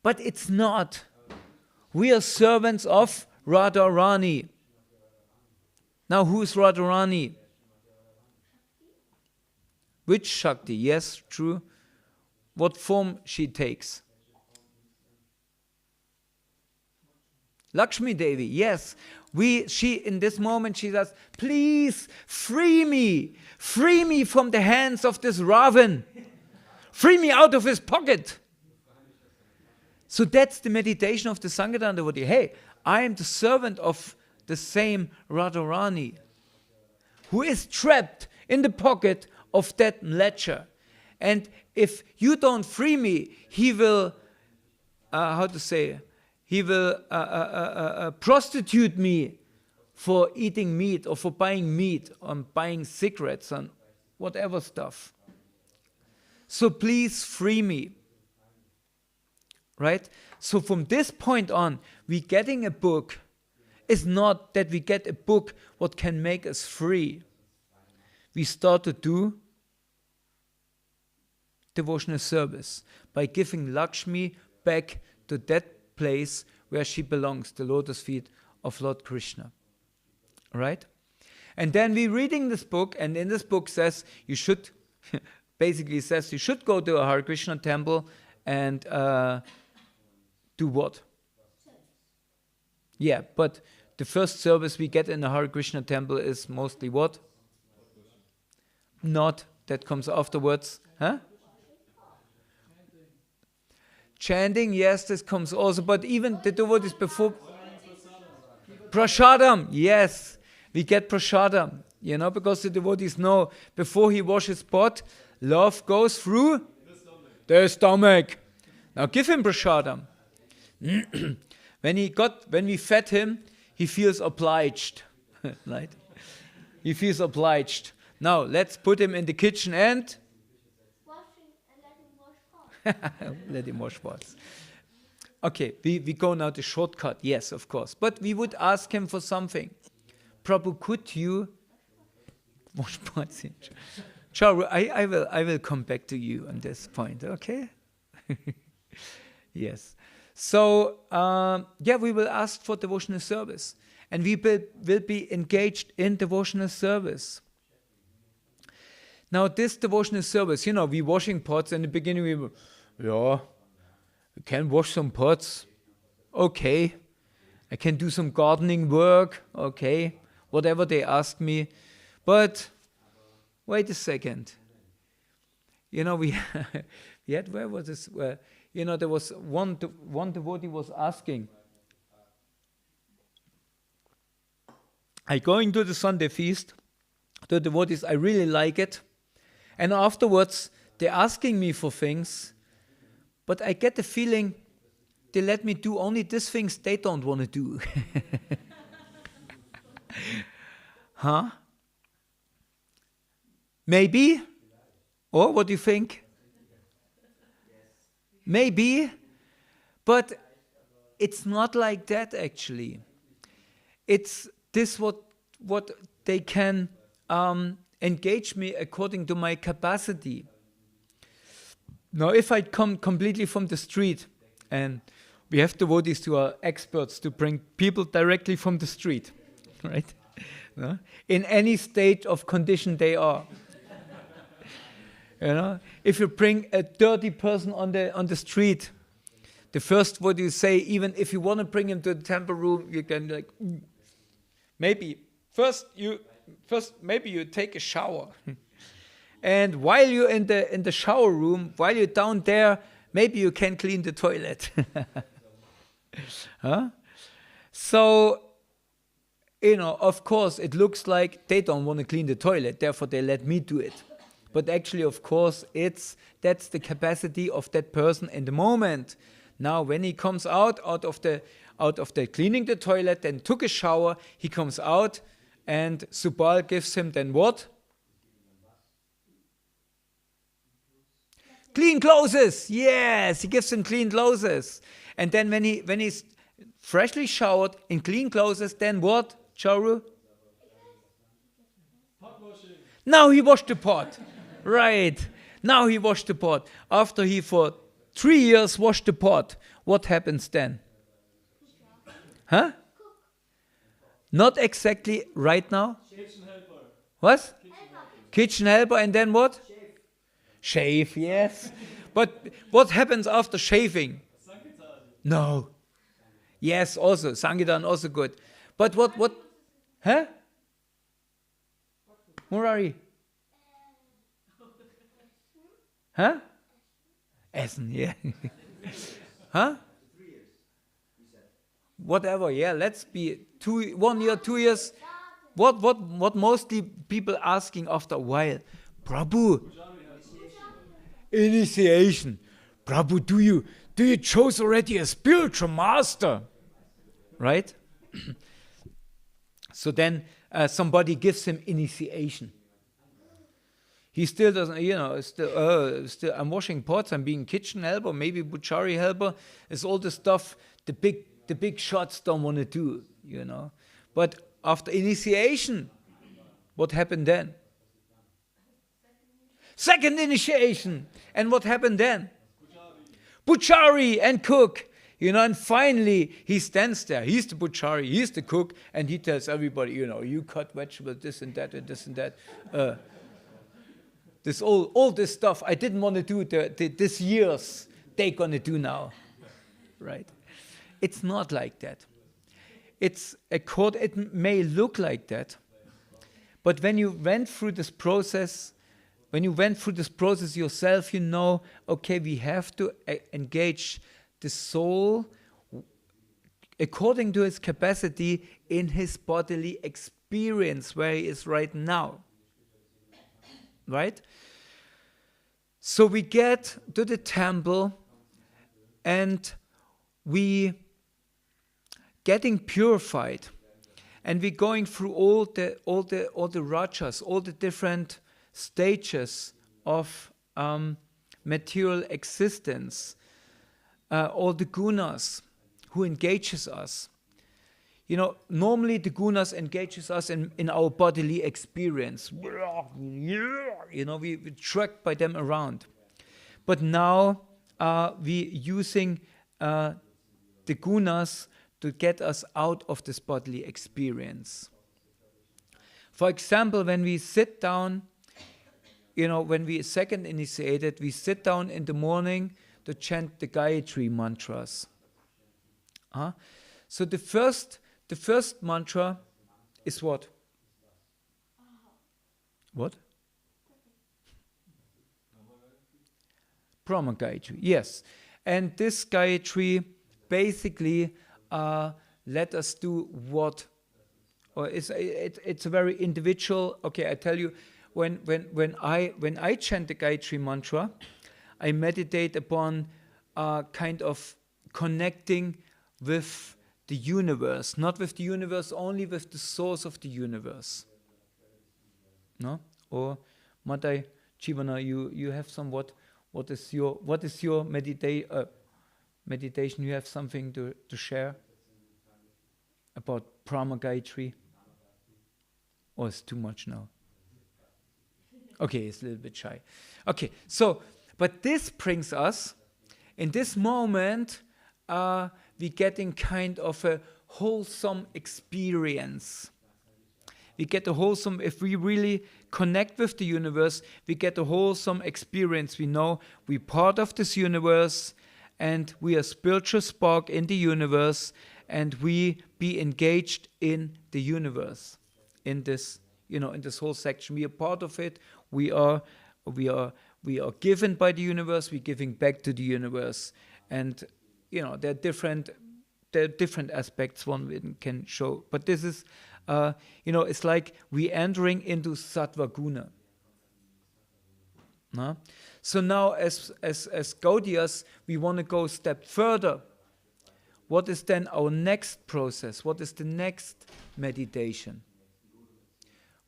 But it's not. We are servants of Radharani. Now, who's Radharani? Which Shakti? Yes, true. What form she takes? Lakshmi Devi, yes. She in this moment, she says, please free me from the hands of this Ravan. Free me out of his pocket. So that's the meditation of the Sankirtan devotee. Hey, I am the servant of the same Radharani who is trapped in the pocket of that mlecha. And if you don't free me, he will, he will prostitute me for eating meat or for buying meat or buying cigarettes and whatever stuff. So please free me. Right? So from this point on, we getting a book is not that we get a book what can make us free. We start to do devotional service by giving Lakshmi back to that place where she belongs, the lotus feet of Lord Krishna. Right? And then we're reading this book, and in this book says you should, basically says you should go to a Hare Krishna temple and do what? Yeah, but the first service we get in the Hare Krishna temple is mostly what? Not, that comes afterwards. Huh? Chanting, yes, this comes also, but even the devotees before. Prasadam, yes, we get prasadam, because the devotees know before he washes pot, love goes through the stomach. Now give him prasadam. When we fed him, he feels obliged. Right? He feels obliged. Now let's put him in the kitchen and let him wash pots. Okay, we go now the shortcut. Yes, of course. But we would ask him for something. Prabhu, could you wash pots? Charu, I will come back to you on this point. Okay? Yes. So, we will ask for devotional service. And we will be engaged in devotional service. Now, this devotional service, we washing pots. In the beginning, we were, we can wash some pots. Okay. I can do some gardening work. Okay. Whatever they ask me. But, wait a second. We had, where was this? There was one devotee was asking, I going to the Sunday feast, the devotees, I really like it. And afterwards, they're asking me for things, but I get the feeling they let me do only these things they don't want to do. Huh? Maybe? Or what do you think? Maybe, but it's not like that actually. It's this what they can engage me according to my capacity. Now, if I come completely from the street, and we have devotees who are experts to bring people directly from the street, right? No? In any state of condition they are. If you bring a dirty person on the street, the first what you say, even if you want to bring him to the temple room, you can maybe maybe you take a shower, and while you're in the shower room, while you're down there, maybe you can clean the toilet. Huh? So, of course, it looks like they don't want to clean the toilet, therefore they let me do it. But actually, of course, that's the capacity of that person in the moment. Now, when he comes out of the cleaning the toilet and took a shower, he comes out, and Subal gives him then what? Clean clothes. Yes, he gives him clean clothes. And then when he's freshly showered in clean clothes, then what, Charu? Pot washing. Now he washed the pot. Right. Now he washed the pot. After he for 3 years washed the pot, what happens then? Huh? Not exactly right now. Kitchen helper. What? Kitchen helper, and then what? Shave, yes. But what happens after shaving? Sankirtan. No. Yes, also. Sankirtan also good. But what? Huh? Murari? Huh? Essen, yeah. Huh? Whatever, yeah, let's be 1 year, 2 years. What mostly people asking after a while? Prabhu, initiation. Prabhu, do you chose already a spiritual master? Right? So then somebody gives him initiation. He still doesn't, still I'm washing pots, I'm being kitchen helper, maybe butchari helper. It's all the stuff the big shots don't want to do, But after initiation, what happened then? Second initiation. And what happened then? Butchari and cook. And finally he stands there. He's the butchari, he's the cook, and he tells everybody, you cut vegetables, this and that and this and that. This all this stuff I didn't want to do this years, they're gonna do now. Right? It's not like that. It may look like that, but when you went through this process, yourself, okay, we have to engage the soul according to his capacity in his bodily experience where he is right now. Right? So we get to the temple and we getting purified, and we're going through all the rajas, all the different stages of material existence, all the gunas who engages us. Normally the gunas engages us in our bodily experience. We're tracked by them around. But now we're using the gunas to get us out of this bodily experience. For example, when we sit down, when we second initiated, we sit down in the morning to chant the Gayatri mantras. So the first mantra is what? What? Brahma Gayatri, yes. And this Gayatri basically let us do what? Or it's a very individual. Okay, I tell you, when I chant the Gayatri mantra, I meditate upon kind of connecting with the universe, not with the universe only, with the source of the universe. No? Or Madhya, Jivana, you have somewhat. What is your meditation? You have something to share about Brahma Gayatri? Or it's too much now? Okay, it's a little bit shy. Okay, so, but this brings us, in this moment, we're getting kind of a wholesome experience. We get a wholesome, if we really connect with the universe, we get a wholesome experience. We know we're part of this universe, and we are spiritual spark in the universe, and we be engaged in the universe, in this, in this whole section. We are part of it. We are given by the universe. We're giving back to the universe, and there are different aspects one can show. But this is, it's like we entering into sattva guna. No? So now, as Gaudias, we want to go a step further. What is then our next process? What is the next meditation?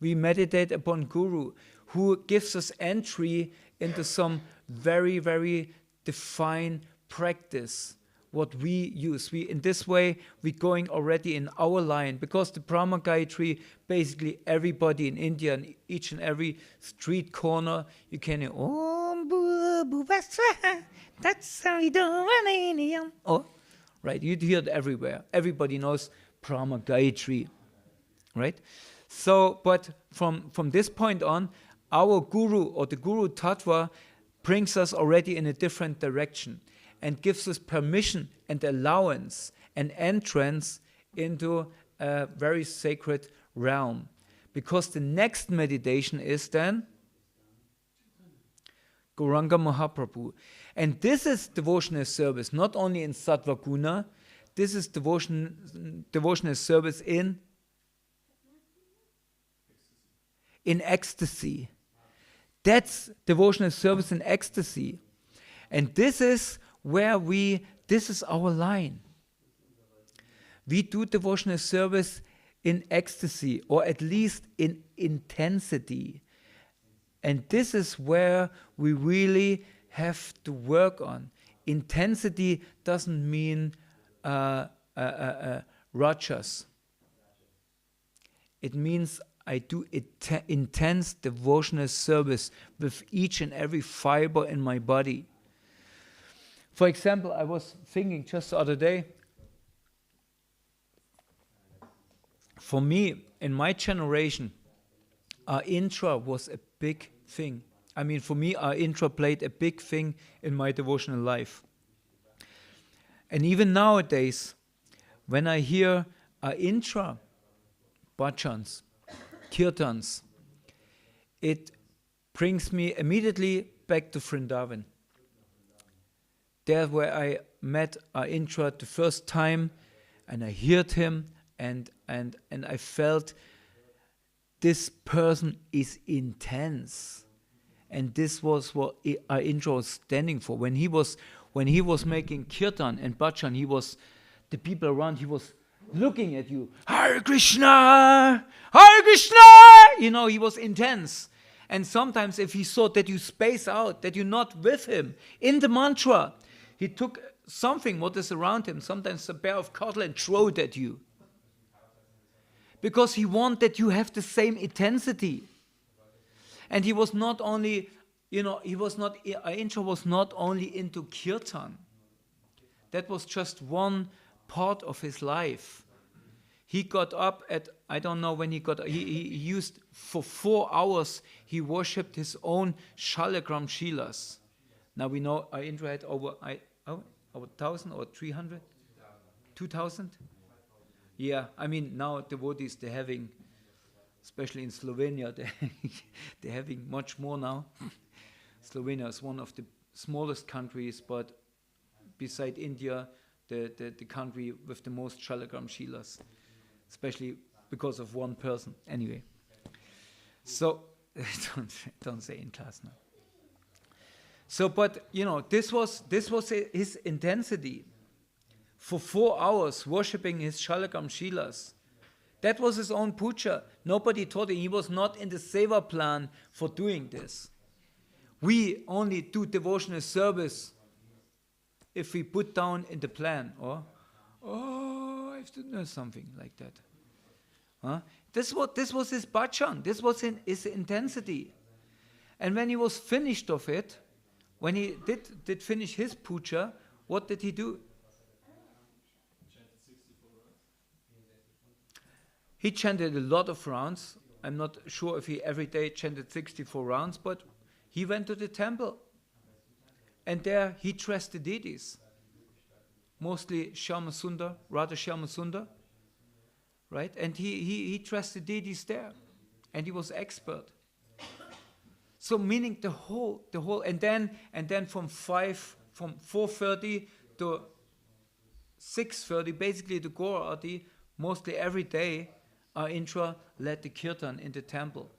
We meditate upon Guru, who gives us entry into some very, very defined practice, what we use. In this way, we're going already in our line, because the Brahma Gayatri, basically everybody in India, in each and every street corner, you can hear, Om Bhuvasvaha, Tatsavidovaneniyam. Oh, right, you'd hear it everywhere. Everybody knows Brahma Gayatri, right? So, but from this point on, our Guru, or the Guru Tattva, brings us already in a different direction, and gives us permission and allowance and entrance into a very sacred realm. Because the next meditation is then Gauranga Mahaprabhu. And this is devotional service, not only in Sattva Guna, this is devotional service in ecstasy. That's devotional service in ecstasy. And this is where this is our line. We do devotional service in ecstasy, or at least in intensity. And this is where we really have to work on. Intensity doesn't mean rajas. It means I do intense devotional service with each and every fiber in my body. For example, I was thinking just the other day, for me, in my generation, our intra was a big thing. I mean, for me, our intra played a big thing in my devotional life. And even nowadays, when I hear our intra bhajans, kirtans, it brings me immediately back to Vrindavan. There where I met our intra the first time, and I heard him, and I felt this person is intense, and this was what our intro was standing for. When he was making kirtan and bhajan, the people around, he was looking at you, Hare Krishna, Hare Krishna. You know, he was intense. And sometimes, if he saw that you space out, that you're not with him in the mantra, he took something what is around him, sometimes a pair of cattle, and throw it at you. Because he wanted that you have the same intensity. And he was not only, Intra was not only into kirtan. That was just one part of his life. He got up at, I don't know when he got up, he used, for 4 hours, he worshipped his own shalagram shilas. Now we know Intra had over 1,000 or 300? 2,000? Yeah, I mean, now devotees, they're having, especially in Slovenia, they're having much more now. Slovenia is one of the smallest countries, but beside India, the country with the most shalagram shilas, especially because of one person. Anyway, so don't say in class now. So, but this was his intensity. For 4 hours, worshipping his shalakam shilas. That was his own puja. Nobody taught him. He was not in the seva plan for doing this. We only do devotional service if we put down in the plan, or, I have to know something like that. This was his bhajan. This was his intensity. And when he was finished of it, when he did finish his puja, what did he do? He chanted a lot of rounds. I'm not sure if he every day chanted 64 rounds, but he went to the temple. And there he dressed the deities. Mostly Shyamasundar, Radha Shyamasundar. Right? And he dressed the deities there. And he was expert. So meaning the whole, and then from 4:30 to 6:30, basically the Gaur Arati, mostly every day, our Intra led the kirtan in the temple.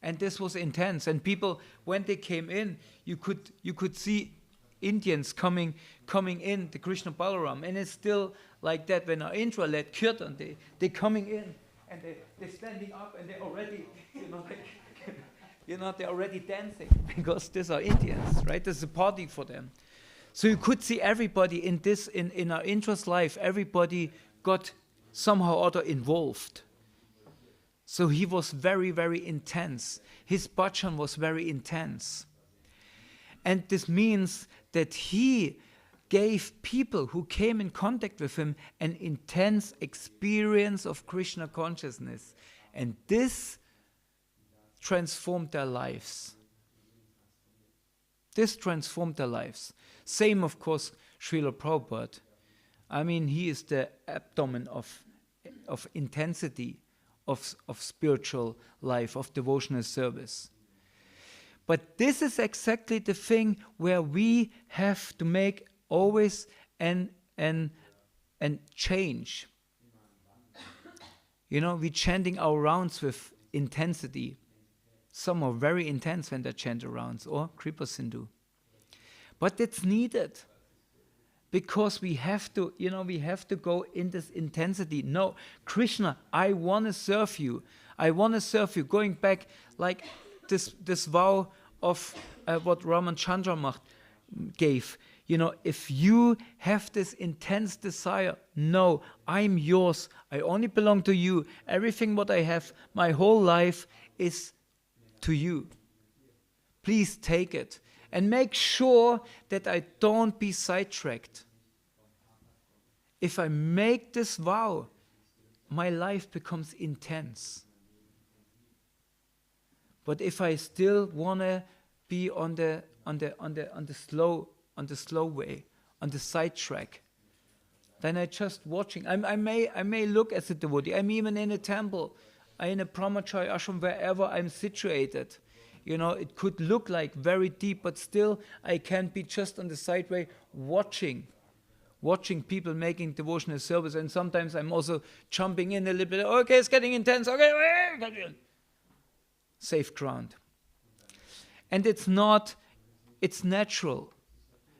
And this was intense. And people, when they came in, you could see Indians coming in, the Krishna Balaram. And it's still like that. When our Intra led kirtan, they coming in, and they're standing up, and they're already, they're already dancing, because these are Indians, right? There's a party for them. So you could see everybody in our Intra's life, everybody got somehow or other involved. So he was very, very intense. His bhajan was very intense. And this means that he gave people who came in contact with him an intense experience of Krishna consciousness. And this transformed their lives. This transformed their lives. Same, of course, Srila Prabhupada. I mean, he is the abdomen of intensity, of spiritual life, of devotional service. But this is exactly the thing where we have to make always an change. You know, we're chanting our rounds with intensity. Some are very intense when they chant rounds, or Kripa Sindhu. But it's needed. Because we have to, we have to go in this intensity. No, Krishna, I want to serve you. I want to serve you. Going back like this vow of what Ramachandra gave. If you have this intense desire, no, I'm yours. I only belong to you. Everything what I have, my whole life is to you. Please take it. And make sure that I don't be sidetracked. If I make this vow, my life becomes intense. But if I still wanna be on the slow way, on the side track, then I just watching. I may look as a devotee. I'm even in a temple, in a brahmachari ashram, wherever I'm situated. It could look like very deep, but still I can be just on the side way watching people making devotional service. And sometimes I'm also jumping in a little bit. Okay, it's getting intense. Okay, safe ground. And it's natural.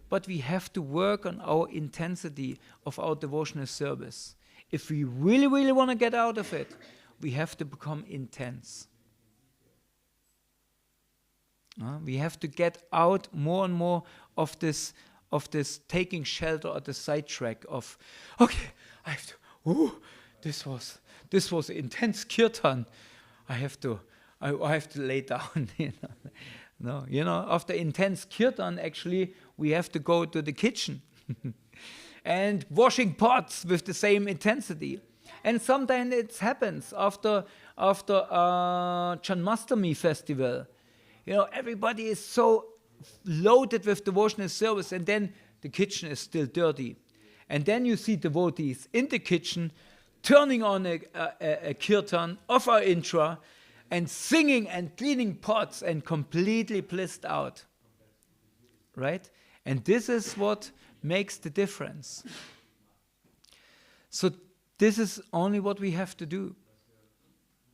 But we have to work on our intensity of our devotional service. If we really, really want to get out of it, we have to become intense. We have to get out more and more of this taking shelter at the sidetrack of, okay, I have to. This was intense kirtan. I have to lay down. No, after intense kirtan, actually, we have to go to the kitchen and washing pots with the same intensity. And sometimes it happens after Janmashtami festival. Everybody is so loaded with devotional service, and then the kitchen is still dirty. And then you see devotees in the kitchen turning on a kirtan of our intra and singing and cleaning pots and completely blissed out. Right? And this is what makes the difference. So this is only what we have to do.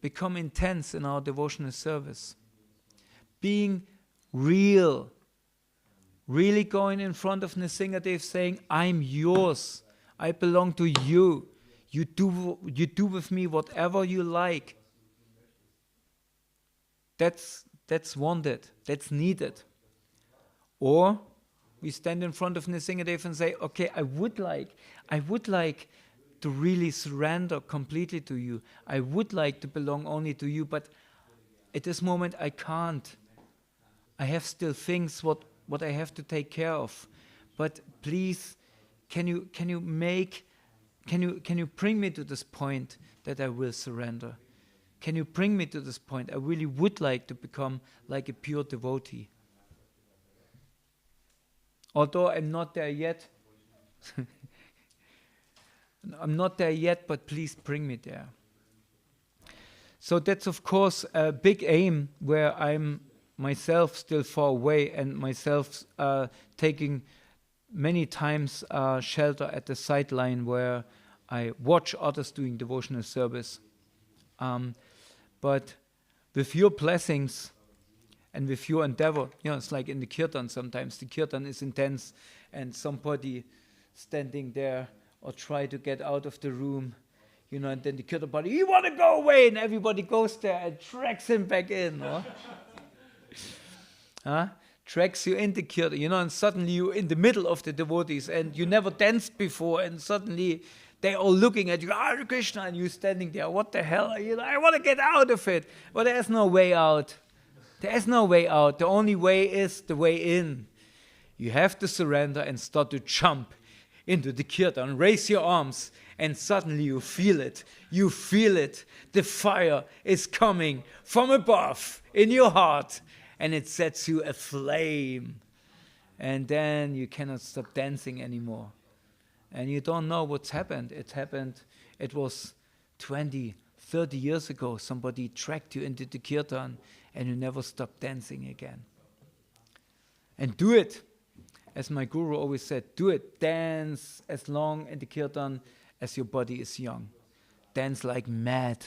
Become intense in our devotional service. Being real. Really going in front of Nrsingadev saying, I'm yours. I belong to you. You do with me whatever you like. That's wanted. That's needed. Or we stand in front of Nrsingadev and say, okay, I would like to really surrender completely to you. I would like to belong only to you, but at this moment I can't. I have still things what I have to take care of. But please, can you bring me to this point that I will surrender? Can you bring me to this point? I really would like to become like a pure devotee. Although I'm not there yet. I'm not there yet, but please bring me there. So that's of course a big aim where I'm myself still far away and myself taking many times shelter at the sideline where I watch others doing devotional service. But with your blessings and with your endeavor, it's like in the kirtan sometimes. The kirtan is intense and somebody standing there or try to get out of the room, and then the kirtan party, you want to go away, and everybody goes there and drags him back in. Drags you in the kirtan, and suddenly you're in the middle of the devotees and you never danced before, and suddenly they're all looking at you, Hare Krishna, and you're standing there, what the hell? I want to get out of it. But there's no way out. There's no way out. The only way is the way in. You have to surrender and start to jump into the kirtan, raise your arms, and suddenly you feel it. You feel it. The fire is coming from above in your heart, and it sets you aflame. And then you cannot stop dancing anymore. And you don't know what's happened. It was 20, 30 years ago. Somebody tracked you into the kirtan and you never stopped dancing again. And do it. As my guru always said, do it. Dance as long in the kirtan as your body is young. Dance like mad.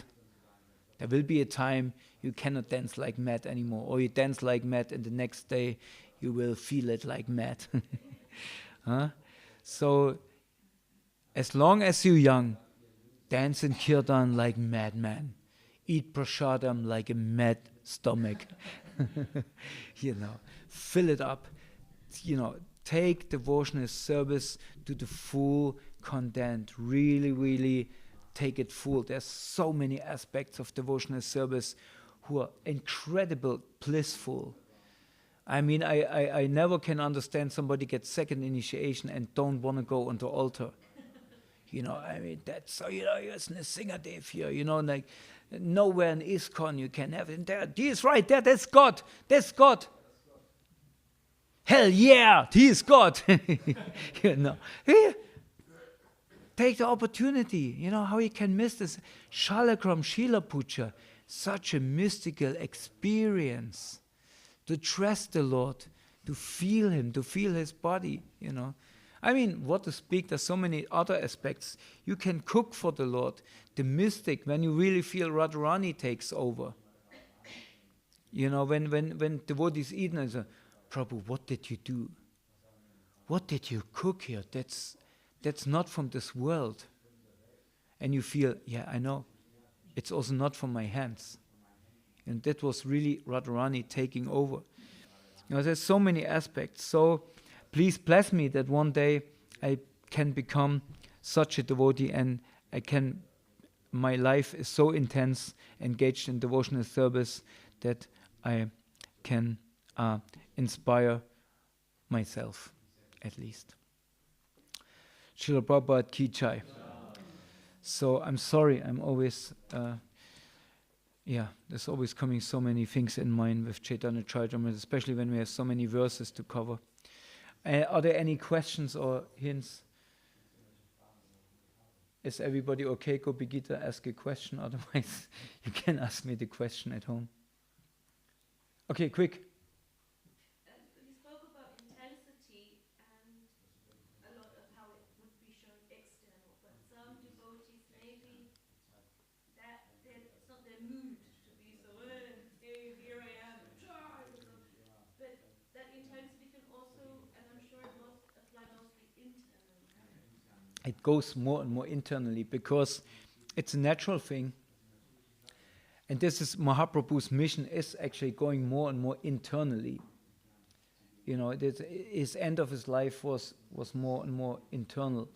There will be a time you cannot dance like mad anymore. Or you dance like mad and the next day you will feel it like mad. So, as long as you're young, dance in kirtan like madman. Eat prasadam like a mad stomach. Fill it up. Take devotional service to the full content. Really, really take it full. There's so many aspects of devotional service who are incredible, blissful. I mean, I never can understand somebody gets second initiation and don't want to go on the altar. That's so, it's a singer Dave here, like nowhere in ISKCON you can have it. There, he is right there, that's God. Hell yeah, he is God. Take the opportunity. How you can miss this. Shalakram Shila Puja, such a mystical experience. To trust the Lord, to feel Him, to feel His body, what to speak, there's so many other aspects. You can cook for the Lord. The mystic, when you really feel Radharani takes over. When devotees eat and say, Prabhu, what did you do? What did you cook here? That's not from this world. And you feel, yeah, I know. It's also not from my hands. And that was really Radharani taking over. There's so many aspects. So please bless me that one day I can become such a devotee and my life is so intense, engaged in devotional service that I can inspire myself, at least. Srila Prabhupada Ki Jai. So I'm sorry, I'm always, there's always coming so many things in mind with Chaitanya Caritamrita, especially when we have so many verses to cover. Are there any questions or hints? Is everybody okay? Go Gita, ask a question. Otherwise, you can ask me the question at home. Okay, quick. You spoke about intensity and a lot of how it would be shown external, but some devotees maybe it's not their mood to be so, here I am, but that intensity can also, and I'm sure it must apply mostly internally. It goes more and more internally because it's a natural thing. And this is Mahaprabhu's mission, is actually going more and more internally. His end of his life was more and more internal.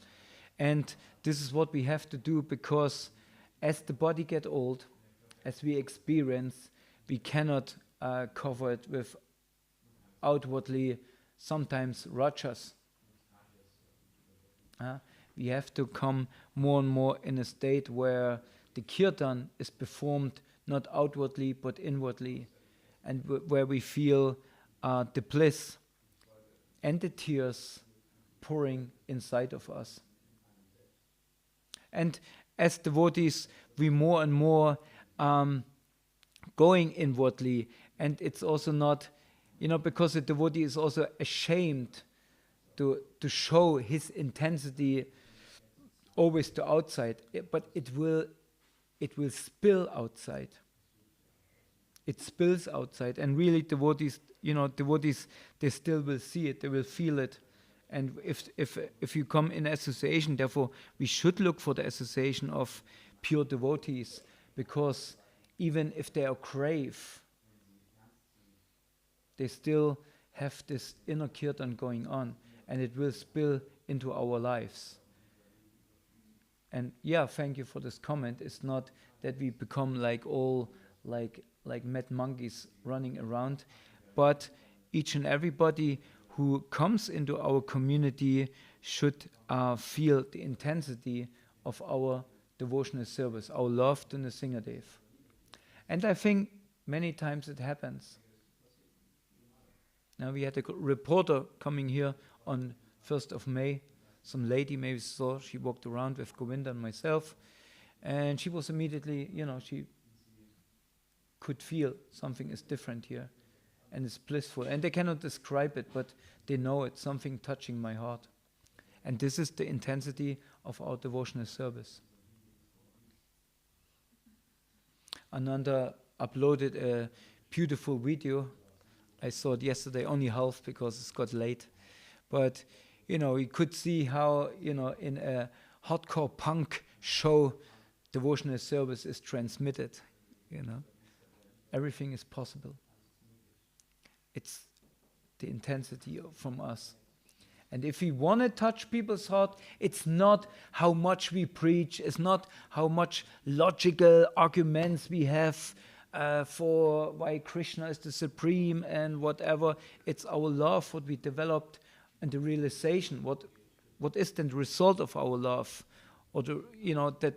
And this is what we have to do, because as the body gets old, as we experience, we cannot cover it with outwardly, sometimes rajas. We have to come more and more in a state where the kirtan is performed not outwardly but inwardly, and where we feel the bliss and the tears pouring inside of us. And as devotees, we more and more going inwardly, and it's also not, because the devotee is also ashamed to show his intensity always to outside, but it will spill outside. It spills outside, and really devotees, they still will see it, they will feel it. And if you come in association, therefore, we should look for the association of pure devotees, because even if they are grave, they still have this inner kirtan going on, and it will spill into our lives. And thank you for this comment. It's not that we become like mad monkeys running around, but each and everybody who comes into our community should feel the intensity of our devotional service, our love to Nrsingadev. And I think many times it happens. Now we had a reporter coming here on 1st of May some lady maybe saw, she walked around with Govinda and myself, and she was immediately, she could feel something is different here, and it's blissful. And they cannot describe it, but they know it's something touching my heart. And this is the intensity of our devotional service. Ananda uploaded a beautiful video. I saw it yesterday, only half because it's got late. But, you could see how, in a hardcore punk show, devotional service is transmitted, Everything is possible. It's the intensity from us. And if we want to touch people's heart, it's not how much we preach, it's not how much logical arguments we have for why Krishna is the supreme and whatever. It's our love, what we developed, and the realization, what is then the result of our love, or that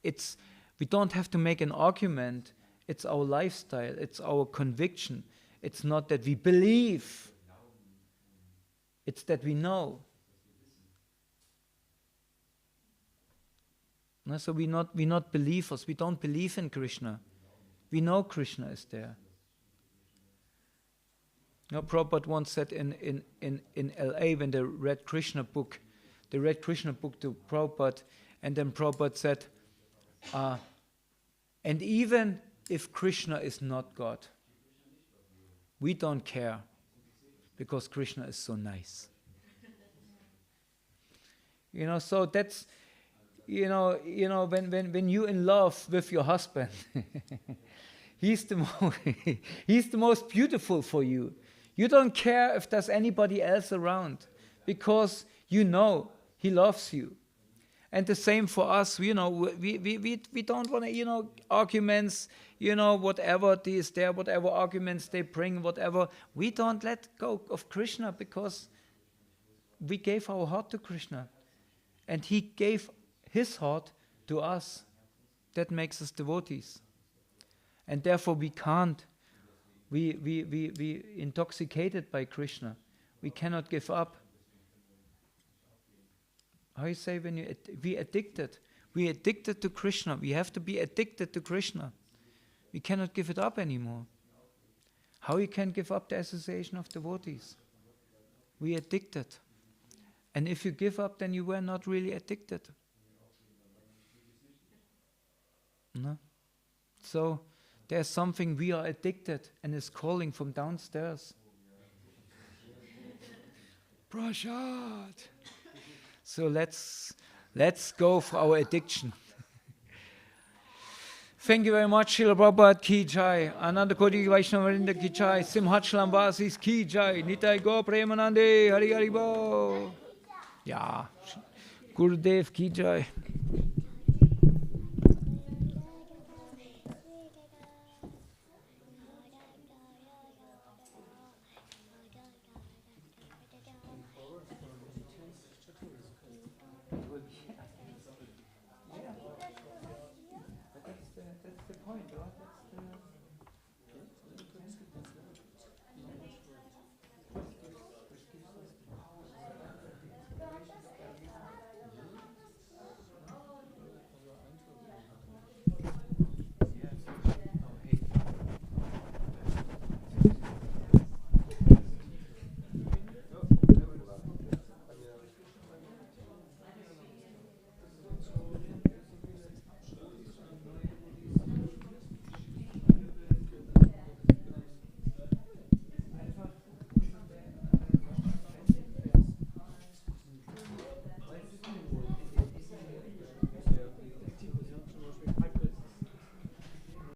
it's, we don't have to make an argument. It's our lifestyle, it's our conviction. It's not that we believe, it's that we know. No, so we're not believers. We don't believe in Krishna. We know Krishna is there. Prabhupada once said in LA when they read Krishna book to Prabhupada, and then Prabhupada said, and even if Krishna is not God, we don't care, because Krishna is so nice. So that's, when you're in love with your husband, he's the most beautiful for you. You don't care if there's anybody else around, because he loves you. And the same for us, we don't want to, arguments, whatever is there, whatever arguments they bring, whatever. We don't let go of Krishna, because we gave our heart to Krishna. And he gave his heart to us. That makes us devotees. And therefore we can't, we intoxicated by Krishna. We cannot give up. How you say when we addicted? We addicted to Krishna. We have to be addicted to Krishna. We cannot give it up anymore. How you can give up the association of devotees? We addicted. And if you give up, then you were not really addicted. No? So there's something we are addicted, and is calling from downstairs. Prashad. So let's go for our addiction. Thank you very much, Srila Prabhupada ki jai, Ananda Koti Vaishnavarinda ki jai, Simhat Shlam Vasis ki jai, Nitai Go Premanande, Hari Hari Bo. Yeah, Gurudev ki jai. That's the point, right?